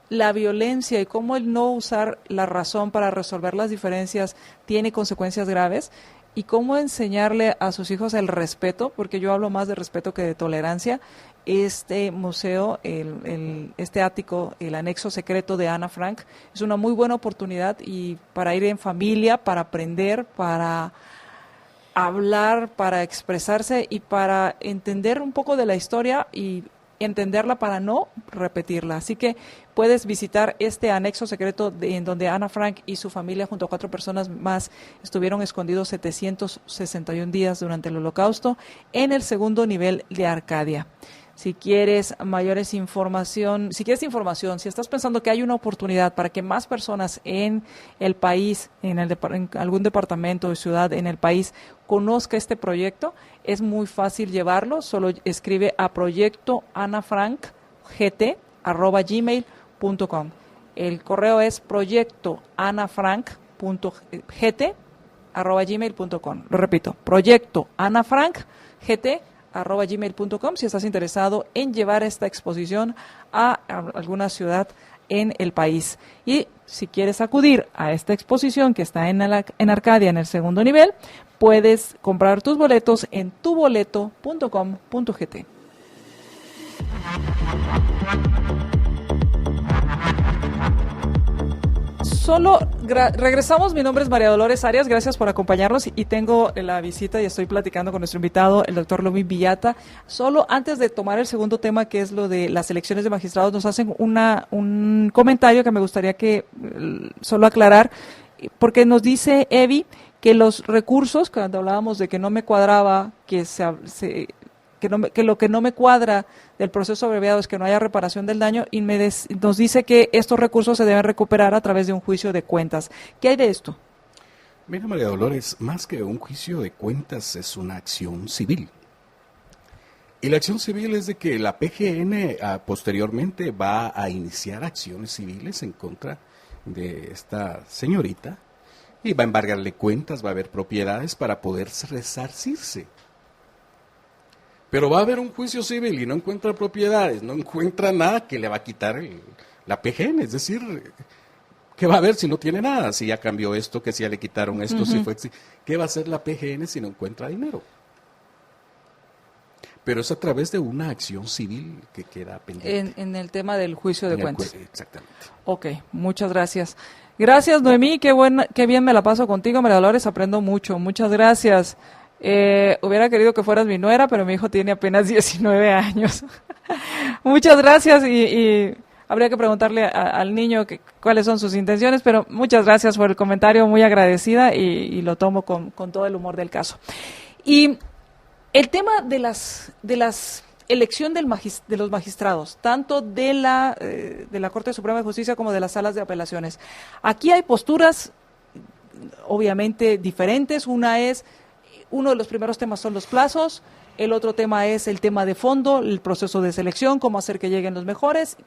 la violencia y cómo el no usar la razón para resolver las diferencias tiene consecuencias graves, y cómo enseñarle a sus hijos el respeto, porque yo hablo más de respeto que de tolerancia. Este museo, este ático, el anexo secreto de Ana Frank, es una muy buena oportunidad y para ir en familia, para aprender, para hablar, para expresarse y para entender un poco de la historia y entenderla para no repetirla. Así que puedes visitar este anexo secreto en donde Ana Frank y su familia junto a 4 personas más estuvieron escondidos 761 días durante el Holocausto en el segundo nivel de Arcadia. Si quieres mayores información, si estás pensando que hay una oportunidad para que más personas en el país, en algún departamento o ciudad en el país conozca este proyecto, es muy fácil llevarlo. Solo escribe a proyectoanafrankgt@gmail.com. El correo es proyectoanafrank.gt@gmail.com. Lo repito, proyectoanafrankgt@gmail.com si estás interesado en llevar esta exposición a alguna ciudad en el país. Y si quieres acudir a esta exposición que está en Arcadia en el segundo nivel, puedes comprar tus boletos en tuboleto.com.gt. Regresamos. Mi nombre es María Dolores Arias, gracias por acompañarnos y tengo la visita y estoy platicando con nuestro invitado, el doctor Lomi Villata. Solo antes de tomar el segundo tema, que es lo de las elecciones de magistrados, nos hacen un comentario que me gustaría solo aclarar, porque nos dice Evi que los recursos, cuando hablábamos de que no me cuadraba, que lo que no me cuadra del proceso abreviado es que no haya reparación del daño, y nos dice que estos recursos se deben recuperar a través de un juicio de cuentas. ¿Qué hay de esto? Mira, María Dolores, más que un juicio de cuentas es una acción civil. Y la acción civil es de que la PGN posteriormente va a iniciar acciones civiles en contra de esta señorita y va a embargarle cuentas, va a haber propiedades para poder resarcirse. Pero va a haber un juicio civil y no encuentra propiedades, no encuentra nada que le va a quitar la PGN. Es decir, ¿qué va a haber si no tiene nada? Si ya cambió esto, que si ya le quitaron esto, si fue... ¿Qué va a hacer la PGN si no encuentra dinero? Pero es a través de una acción civil que queda pendiente. En el tema del juicio de cuentas. Exactamente. Ok, muchas gracias. Gracias, Noemí, qué bien me la paso contigo, María Dolores, aprendo mucho. Muchas gracias. Hubiera querido que fueras mi nuera, pero mi hijo tiene apenas 19 años. Muchas gracias y habría que preguntarle al niño cuáles son sus intenciones, pero muchas gracias por el comentario, muy agradecida y lo tomo con todo el humor del caso. Y el tema de las elección de los magistrados, tanto de la Corte Suprema de Justicia como de las salas de apelaciones. Aquí hay posturas obviamente diferentes. Uno de los primeros temas son los plazos, el otro tema es el tema de fondo, el proceso de selección, cómo hacer que lleguen los mejores.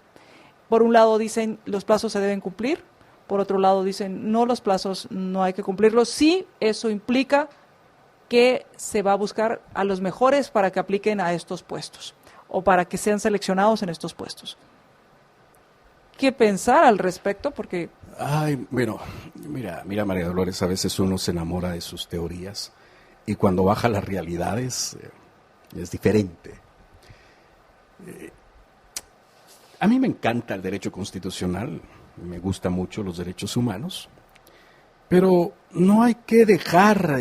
Por un lado dicen los plazos se deben cumplir, por otro lado dicen no, los plazos no hay que cumplirlos. Sí, eso implica que se va a buscar a los mejores para que apliquen a estos puestos o para que sean seleccionados en estos puestos. ¿Qué pensar al respecto? Porque... Bueno, mira María Dolores, a veces uno se enamora de sus teorías. Y cuando baja las realidades es diferente. A mí me encanta el derecho constitucional, me gustan mucho los derechos humanos, pero no hay que dejar,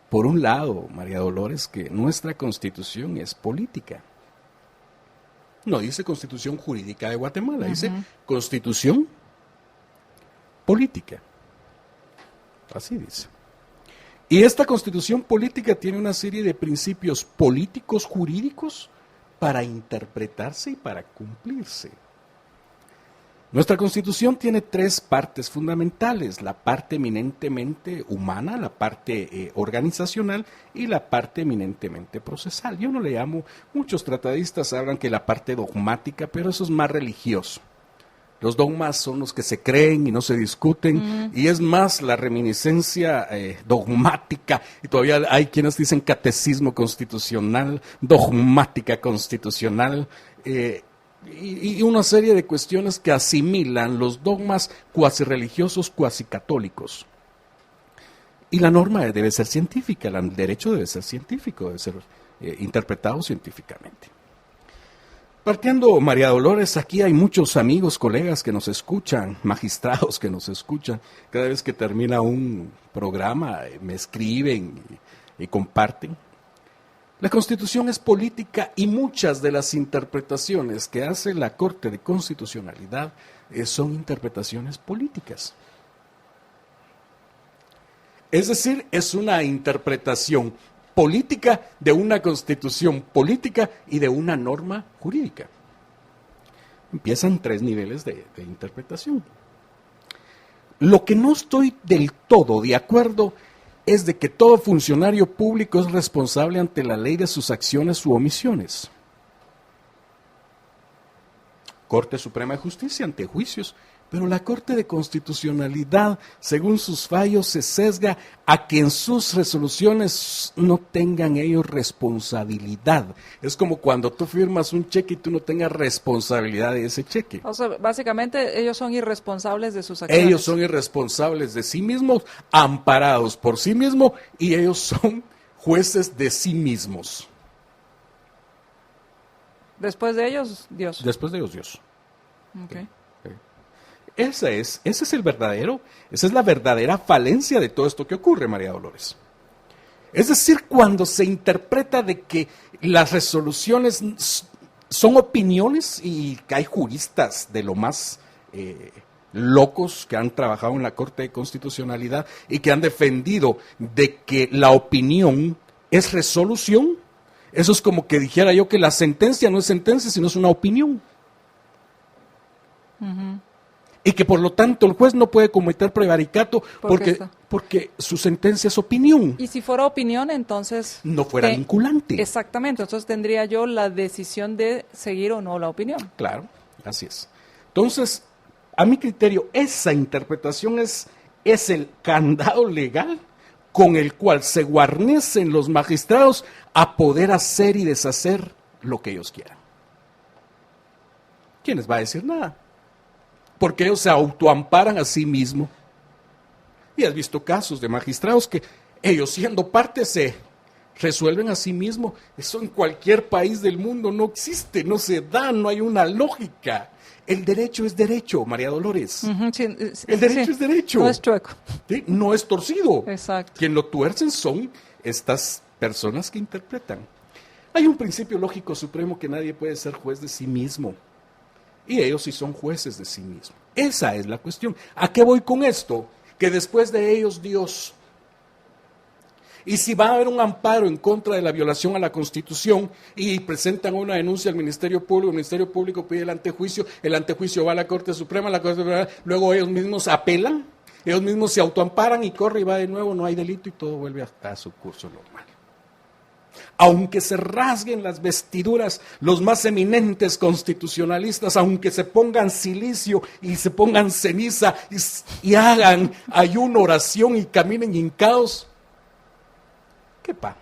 por un lado, María Dolores, que nuestra Constitución es política. No dice Constitución Jurídica de Guatemala, dice Constitución Política. Así dice. Y esta Constitución política tiene una serie de principios políticos jurídicos para interpretarse y para cumplirse. Nuestra Constitución tiene 3 partes fundamentales: la parte eminentemente humana, la parte organizacional y la parte eminentemente procesal. Yo no le llamo, muchos tratadistas hablan que la parte dogmática, pero eso es más religioso. Los dogmas son los que se creen y no se discuten, y es más la reminiscencia dogmática, y todavía hay quienes dicen catecismo constitucional, dogmática constitucional, y una serie de cuestiones que asimilan los dogmas cuasi religiosos, cuasi católicos. Y la norma debe ser científica, el derecho debe ser científico, debe ser interpretado científicamente. Partiendo, María Dolores, aquí hay muchos amigos, colegas que nos escuchan, magistrados que nos escuchan. Cada vez que termina un programa me escriben y comparten. La Constitución es política y muchas de las interpretaciones que hace la Corte de Constitucionalidad son interpretaciones políticas. Es decir, es una interpretación política de una Constitución política y de una norma jurídica. Empiezan 3 niveles de interpretación. Lo que no estoy del todo de acuerdo es de que todo funcionario público es responsable ante la ley de sus acciones u omisiones. Corte Suprema de Justicia ante juicios, pero la Corte de Constitucionalidad, según sus fallos, se sesga a que en sus resoluciones no tengan ellos responsabilidad. Es como cuando tú firmas un cheque y tú no tengas responsabilidad de ese cheque. O sea, básicamente ellos son irresponsables de sus acciones. Ellos son irresponsables de sí mismos, amparados por sí mismos, y ellos son jueces de sí mismos. Después de ellos, Dios. Después de ellos, Dios. Okay. Esa es la verdadera falencia de todo esto que ocurre, María Dolores. Es decir, cuando se interpreta de que las resoluciones son opiniones, y que hay juristas de lo más locos que han trabajado en la Corte de Constitucionalidad y que han defendido de que la opinión es resolución, eso es como que dijera yo que la sentencia no es sentencia, sino es una opinión. Uh-huh. Y que por lo tanto el juez no puede cometer prevaricato porque su sentencia es opinión. Y si fuera opinión, entonces... No fuera vinculante. Exactamente, entonces tendría yo la decisión de seguir o no la opinión. Claro, así es. Entonces, a mi criterio, esa interpretación es el candado legal con el cual se guarnecen los magistrados a poder hacer y deshacer lo que ellos quieran. ¿Quién les va a decir nada? Porque ellos se autoamparan a sí mismos. Y has visto casos de magistrados que ellos, siendo parte, se resuelven a sí mismos. Eso en cualquier país del mundo no existe, no se da, no hay una lógica. El derecho es derecho, María Dolores. Uh-huh, sí, el derecho es derecho. No es chueco. ¿Sí? No es torcido. Exacto. Quien lo tuercen son estas personas que interpretan. Hay un principio lógico supremo que nadie puede ser juez de sí mismo. Y ellos sí son jueces de sí mismos. Esa es la cuestión. ¿A qué voy con esto? Que después de ellos Dios. Y si va a haber un amparo en contra de la violación a la Constitución y presentan una denuncia al Ministerio Público, el Ministerio Público pide el antejuicio va a la Corte Suprema, luego ellos mismos apelan, ellos mismos se autoamparan y corre y va de nuevo, no hay delito y todo vuelve a su curso normal. Aunque se rasguen las vestiduras los más eminentes constitucionalistas, aunque se pongan silicio y se pongan ceniza y hagan ayuno, oración y caminen hincados, ¿qué pasa?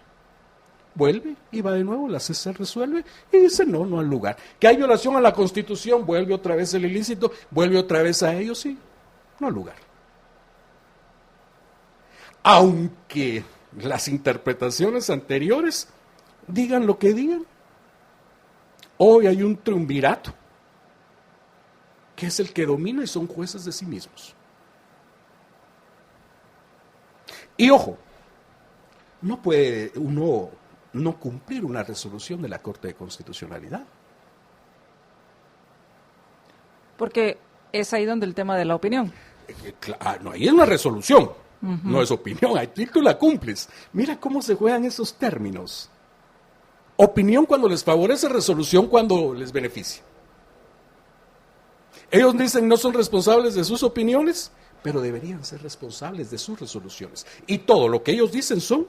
Vuelve y va de nuevo, la CC resuelve y dice no al lugar. Que hay violación a la Constitución, vuelve otra vez el ilícito, vuelve otra vez a ellos, sí, no al lugar. Aunque las interpretaciones anteriores digan lo que digan, hoy hay un triunvirato que es el que domina y son jueces de sí mismos. Y ojo, no puede uno no cumplir una resolución de la Corte de Constitucionalidad. Porque es ahí donde el tema de la opinión. Claro, ahí es una resolución, no es opinión, ahí tú la cumples. Mira cómo se juegan esos términos. Opinión cuando les favorece, resolución cuando les beneficia. Ellos dicen no son responsables de sus opiniones, pero deberían ser responsables de sus resoluciones. Y todo lo que ellos dicen son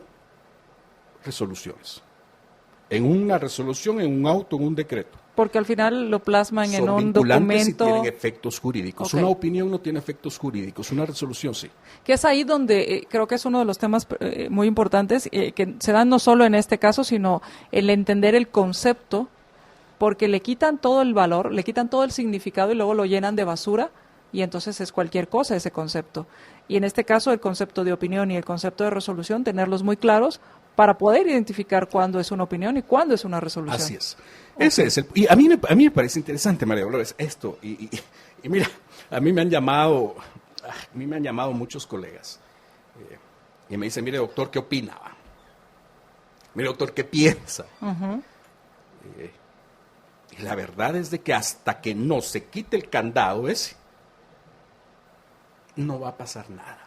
resoluciones. En una resolución, en un auto, en un decreto. Porque al final lo plasman en un vinculantes documento. Y tienen efectos jurídicos. Okay. Una opinión no tiene efectos jurídicos, una resolución sí. Que es ahí donde creo que es uno de los temas muy importantes que se dan no solo en este caso, sino el entender el concepto, porque le quitan todo el valor, le quitan todo el significado y luego lo llenan de basura y entonces es cualquier cosa ese concepto. Y en este caso el concepto de opinión y el concepto de resolución, tenerlos muy claros para poder identificar cuándo es una opinión y cuándo es una resolución. Así es. Okay. Ese es y a mí me parece interesante, María Dolores, esto. Y mira, a mí me han llamado muchos colegas y me dicen, mire doctor, ¿qué opina? Mire, doctor, ¿qué piensa? Ujú. Y la verdad es de que hasta que no se quite el candado ese, no va a pasar nada.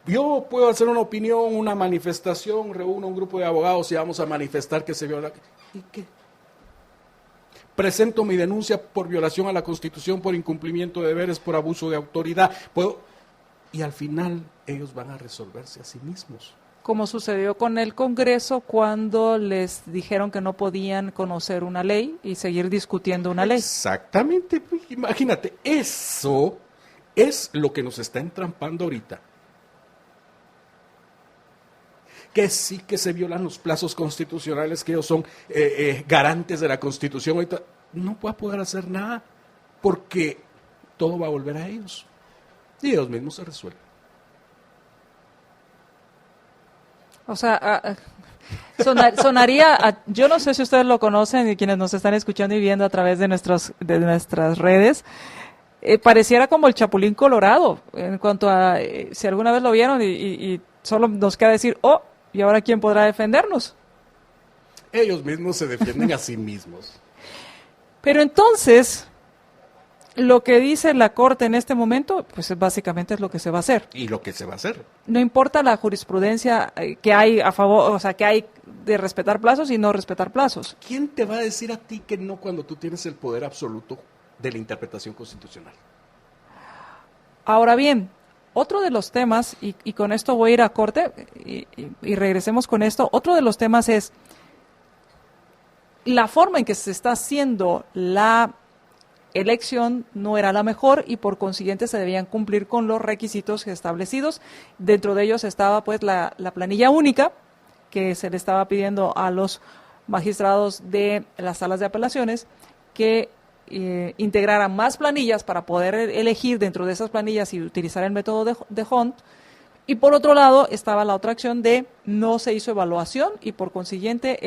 Yo puedo hacer una opinión, una manifestación, reúno un grupo de abogados y vamos a manifestar que se viola. ¿Y qué? Presento mi denuncia por violación a la Constitución, por incumplimiento de deberes, por abuso de autoridad. Y al final ellos van a resolverse a sí mismos. Como sucedió con el Congreso cuando les dijeron que no podían conocer una ley y seguir discutiendo una ley. Exactamente, imagínate, eso es lo que nos está entrampando ahorita. Que sí que se violan los plazos constitucionales, que ellos son garantes de la Constitución. Ahorita no va a poder hacer nada porque todo va a volver a ellos y ellos mismos se resuelven. O sea, sonaría, yo no sé si ustedes lo conocen y quienes nos están escuchando y viendo a través de nuestras redes, pareciera como el Chapulín Colorado, en cuanto a si alguna vez lo vieron y solo nos queda decir, oh, ¿y ahora quién podrá defendernos? Ellos mismos se defienden a sí mismos. Pero entonces, lo que dice la Corte en este momento, pues básicamente es lo que se va a hacer. Y lo que se va a hacer. No importa la jurisprudencia que hay a favor, o sea, que hay de respetar plazos y no respetar plazos. ¿Quién te va a decir a ti que no cuando tú tienes el poder absoluto de la interpretación constitucional? Ahora bien, otro de los temas, y con esto voy a ir a corte y regresemos con esto, otro de los temas es la forma en que se está haciendo la elección no era la mejor y por consiguiente se debían cumplir con los requisitos establecidos. Dentro de ellos estaba pues la planilla única que se le estaba pidiendo a los magistrados de las salas de apelaciones que integraran más planillas para poder elegir dentro de esas planillas y utilizar el método de Hunt. Y por otro lado estaba la otra acción de no se hizo evaluación y por consiguiente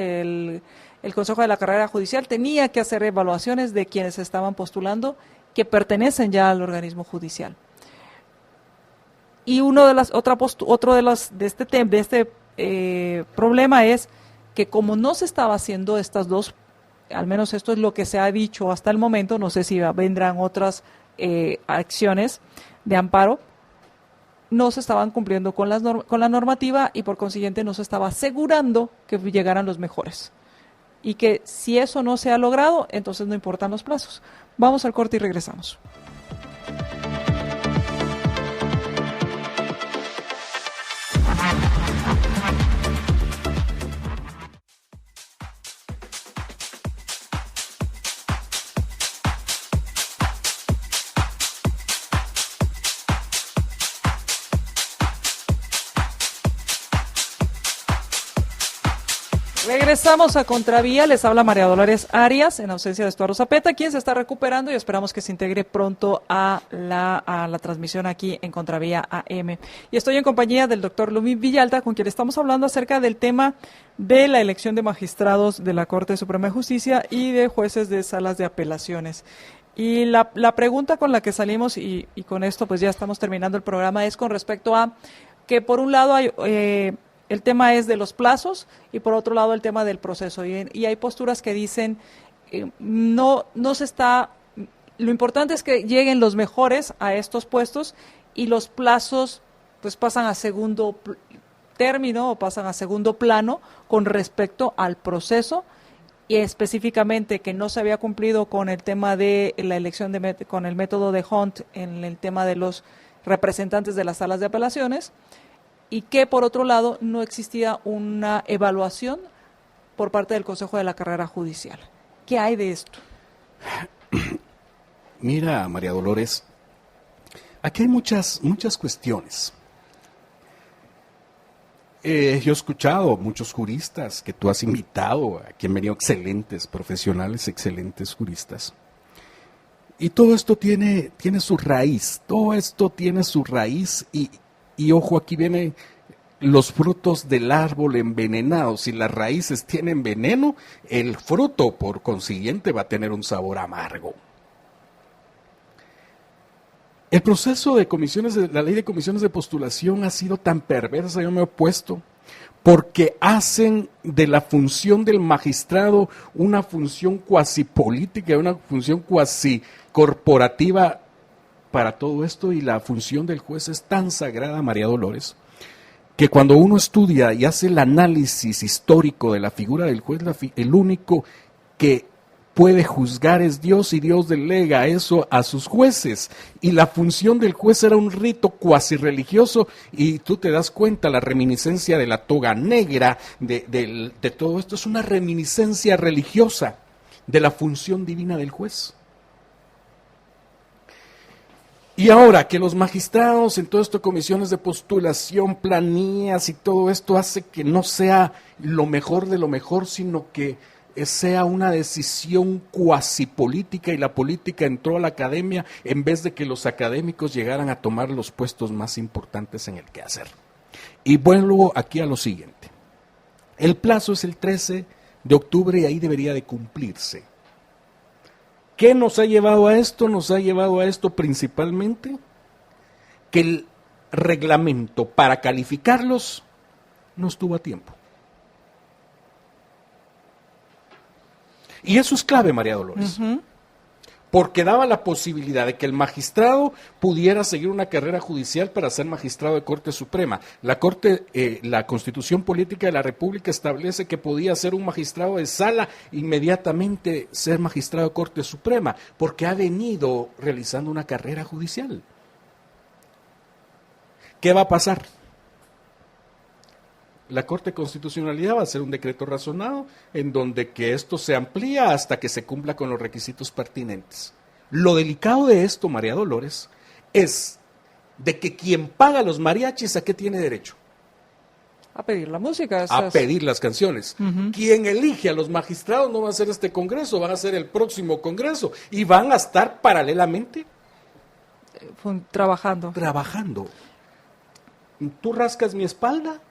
el Consejo de la Carrera Judicial tenía que hacer evaluaciones de quienes estaban postulando que pertenecen ya al organismo judicial. Y uno de las de este problema es que como no se estaba haciendo estas dos, al menos esto es lo que se ha dicho hasta el momento, no sé si vendrán otras acciones de amparo, no se estaban cumpliendo con la normativa y por consiguiente no se estaba asegurando que llegaran los mejores. Y que si eso no se ha logrado, entonces no importan los plazos. Vamos al corte y regresamos. Regresamos a Contravía, les habla María Dolores Arias, en ausencia de Estuardo Zapeta, quien se está recuperando y esperamos que se integre pronto a la transmisión aquí en Contravía AM. Y estoy en compañía del doctor Lumi Villalta, con quien estamos hablando acerca del tema de la elección de magistrados de la Corte Suprema de Justicia y de jueces de salas de apelaciones. Y la pregunta con la que salimos, y con esto pues ya estamos terminando el programa, es con respecto a que por un lado hay... el tema es de los plazos y por otro lado el tema del proceso. Y hay posturas que dicen no se está, lo importante es que lleguen los mejores a estos puestos y los plazos pues pasan a segundo término o pasan a segundo plano con respecto al proceso y específicamente que no se había cumplido con el tema de la elección con el método de Hunt en el tema de los representantes de las salas de apelaciones. Y que, por otro lado, no existía una evaluación por parte del Consejo de la Carrera Judicial. ¿Qué hay de esto? Mira, María Dolores, aquí hay muchas cuestiones. Yo he escuchado muchos juristas que tú has invitado, aquí han venido excelentes profesionales, excelentes juristas. Y todo esto tiene su raíz, y ojo, aquí vienen los frutos del árbol envenenados. Si las raíces tienen veneno, el fruto, por consiguiente, va a tener un sabor amargo. El proceso de comisiones, la ley de comisiones de postulación ha sido tan perversa, yo me he opuesto, porque hacen de la función del magistrado una función cuasi política, una función cuasi corporativa para todo esto, y la función del juez es tan sagrada, María Dolores, que cuando uno estudia y hace el análisis histórico de la figura del juez, el único que puede juzgar es Dios, y Dios delega eso a sus jueces, y la función del juez era un rito cuasi religioso, y tú te das cuenta, la reminiscencia de la toga negra, de todo esto es una reminiscencia religiosa de la función divina del juez. Y ahora que los magistrados en todo esto, comisiones de postulación, planías y todo esto hace que no sea lo mejor de lo mejor, sino que sea una decisión cuasi política, y la política entró a la academia en vez de que los académicos llegaran a tomar los puestos más importantes en el quehacer. Y vuelvo aquí a lo siguiente. El plazo es el 13 de octubre y ahí debería de cumplirse. ¿Qué nos ha llevado a esto? Nos ha llevado a esto principalmente que el reglamento para calificarlos no estuvo a tiempo. Y eso es clave, María Dolores, porque daba la posibilidad de que el magistrado pudiera seguir una carrera judicial para ser magistrado de Corte Suprema. La Constitución Política de la República establece que podía ser un magistrado de sala inmediatamente ser magistrado de Corte Suprema, porque ha venido realizando una carrera judicial. ¿Qué va a pasar? La Corte de Constitucionalidad va a hacer un decreto razonado en donde que esto se amplía hasta que se cumpla con los requisitos pertinentes. Lo delicado de esto, María Dolores, es de que quien paga los mariachis, ¿a qué tiene derecho? A pedir la música. A pedir las canciones. Quien elige a los magistrados no va a ser este Congreso, van a ser el próximo Congreso, y van a estar paralelamente trabajando. Tú rascas mi espalda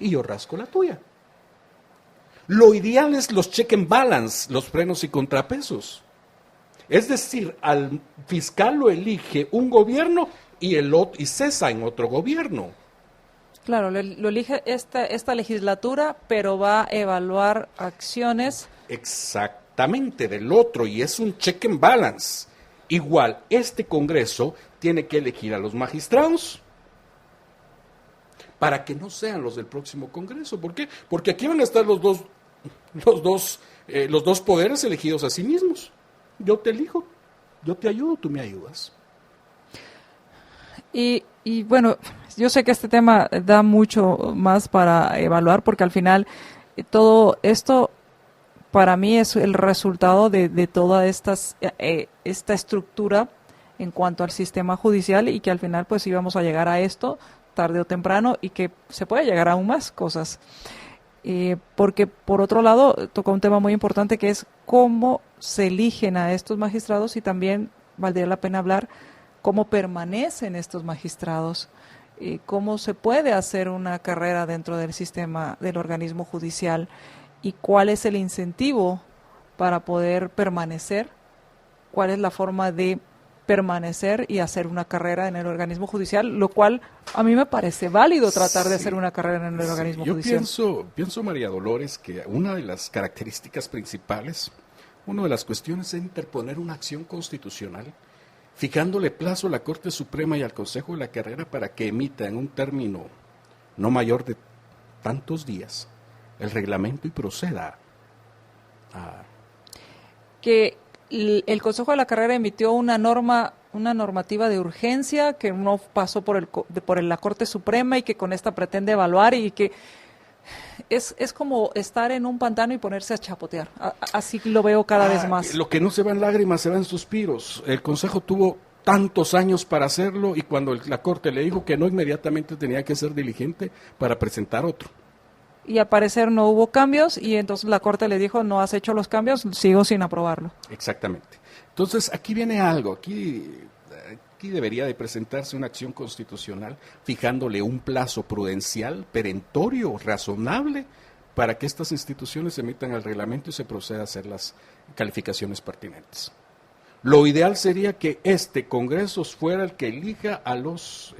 y yo rasco la tuya. Lo ideal es los check and balance, los frenos y contrapesos. Es decir, al fiscal lo elige un gobierno y cesa en otro gobierno. Claro, lo elige esta legislatura, pero va a evaluar acciones. Exactamente, del otro, y es un check and balance. Igual, este Congreso tiene que elegir a los magistrados para que no sean los del próximo Congreso. ¿Por qué? Porque aquí van a estar los dos poderes elegidos a sí mismos. Yo te elijo, yo te ayudo, tú me ayudas. Y bueno, yo sé que este tema da mucho más para evaluar, porque al final todo esto para mí es el resultado de toda esta estructura en cuanto al sistema judicial, y que al final pues íbamos a llegar a esto tarde o temprano, y que se puede llegar a aún más cosas. Porque por otro lado toca un tema muy importante, que es cómo se eligen a estos magistrados, y también valdría la pena hablar cómo permanecen estos magistrados, cómo se puede hacer una carrera dentro del sistema del organismo judicial, y cuál es el incentivo para poder permanecer, cuál es la forma de permanecer y hacer una carrera en el organismo judicial, lo cual a mí me parece válido tratar de hacer una carrera en el organismo judicial. Yo pienso, María Dolores, que una de las características principales, una de las cuestiones es interponer una acción constitucional, fijándole plazo a la Corte Suprema y al Consejo de la Carrera para que emita en un término no mayor de tantos días el reglamento y proceda a... Que el Consejo de la Carrera emitió una normativa de urgencia que no pasó por la Corte Suprema, y que con esta pretende evaluar, y que es como estar en un pantano y ponerse a chapotear. Así lo veo cada vez más. Lo que no se va en lágrimas se va en suspiros. El Consejo tuvo tantos años para hacerlo, y cuando la Corte le dijo que no, inmediatamente tenía que ser diligente para presentar otro. Y al parecer no hubo cambios, y entonces la Corte le dijo: no has hecho los cambios, sigo sin aprobarlo. Exactamente. Entonces aquí viene algo, aquí debería de presentarse una acción constitucional fijándole un plazo prudencial, perentorio, razonable, para que estas instituciones emitan el reglamento y se proceda a hacer las calificaciones pertinentes. Lo ideal sería que este Congreso fuera el que elija a los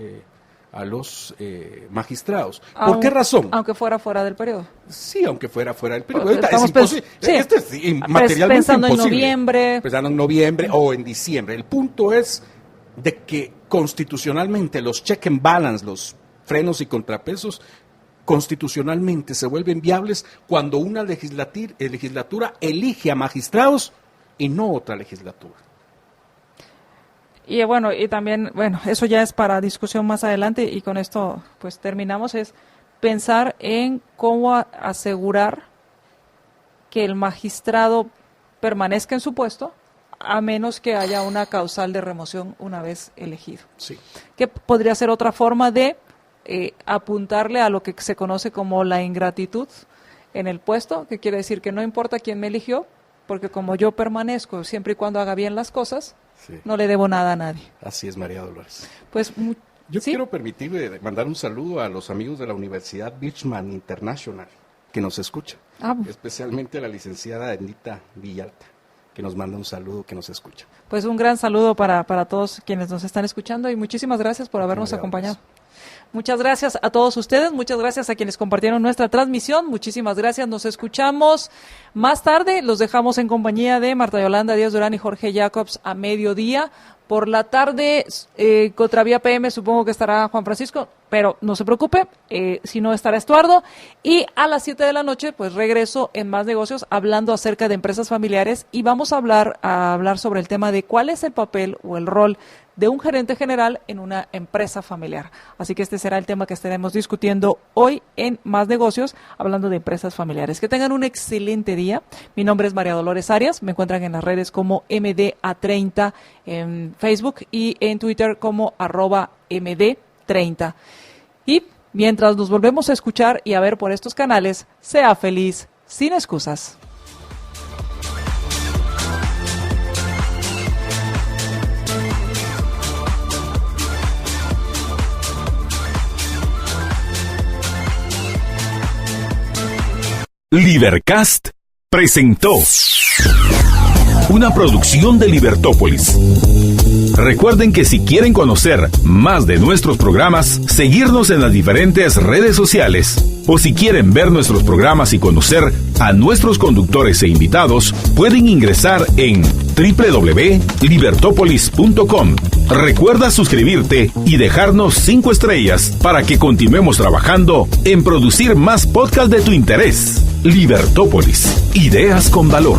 magistrados. ¿Por qué razón? Aunque fuera fuera del periodo. Sí, aunque fuera fuera del periodo. Pues Es imposible. sí. Materialmente Pensando imposible. en noviembre. Pensando en noviembre o en diciembre. El punto es de que constitucionalmente los check and balance, los frenos y contrapesos, constitucionalmente se vuelven viables cuando una legislatura elige a magistrados y no otra legislatura. Y bueno, y también, bueno, eso ya es para discusión más adelante y con esto pues terminamos, es pensar en cómo asegurar que el magistrado permanezca en su puesto a menos que haya una causal de remoción una vez elegido. Sí. Que podría ser otra forma de apuntarle a lo que se conoce como la ingratitud en el puesto, que quiere decir que no importa quién me eligió, porque como yo permanezco siempre y cuando haga bien las cosas, Sí. no le debo nada a nadie. Así es, María Dolores. Pues Yo ¿sí? quiero permitirme mandar un saludo a los amigos de la Universidad Beachman International que nos escuchan, especialmente a la licenciada Anita Villalta, que nos manda un saludo, que nos escucha. Pues un gran saludo para todos quienes nos están escuchando y muchísimas gracias por habernos acompañado. Muchas gracias a todos ustedes, muchas gracias a quienes compartieron nuestra transmisión, muchísimas gracias, nos escuchamos más tarde, los dejamos en compañía de Marta Yolanda Díaz Durán y Jorge Jacobs a mediodía. Por la tarde, Contravía PM, supongo que estará Juan Francisco, pero no se preocupe, si no estará Estuardo. Y a las 7 de la noche, pues regreso en Más Negocios hablando acerca de empresas familiares y vamos a hablar sobre el tema de cuál es el papel o el rol de un gerente general en una empresa familiar. Así que este será el tema que estaremos discutiendo hoy en Más Negocios, hablando de empresas familiares. Que tengan un excelente día. Mi nombre es María Dolores Arias. Me encuentran en las redes como MDA30 en Facebook y en Twitter como @MD30. Y mientras nos volvemos a escuchar y a ver por estos canales, sea feliz sin excusas. Libercast presentó una producción de Libertópolis. Recuerden que si quieren conocer más de nuestros programas, seguirnos en las diferentes redes sociales, o si quieren ver nuestros programas y conocer a nuestros conductores e invitados, pueden ingresar en www.libertopolis.com. Recuerda suscribirte y dejarnos 5 estrellas para que continuemos trabajando en producir más podcasts de tu interés. Libertópolis, ideas con valor.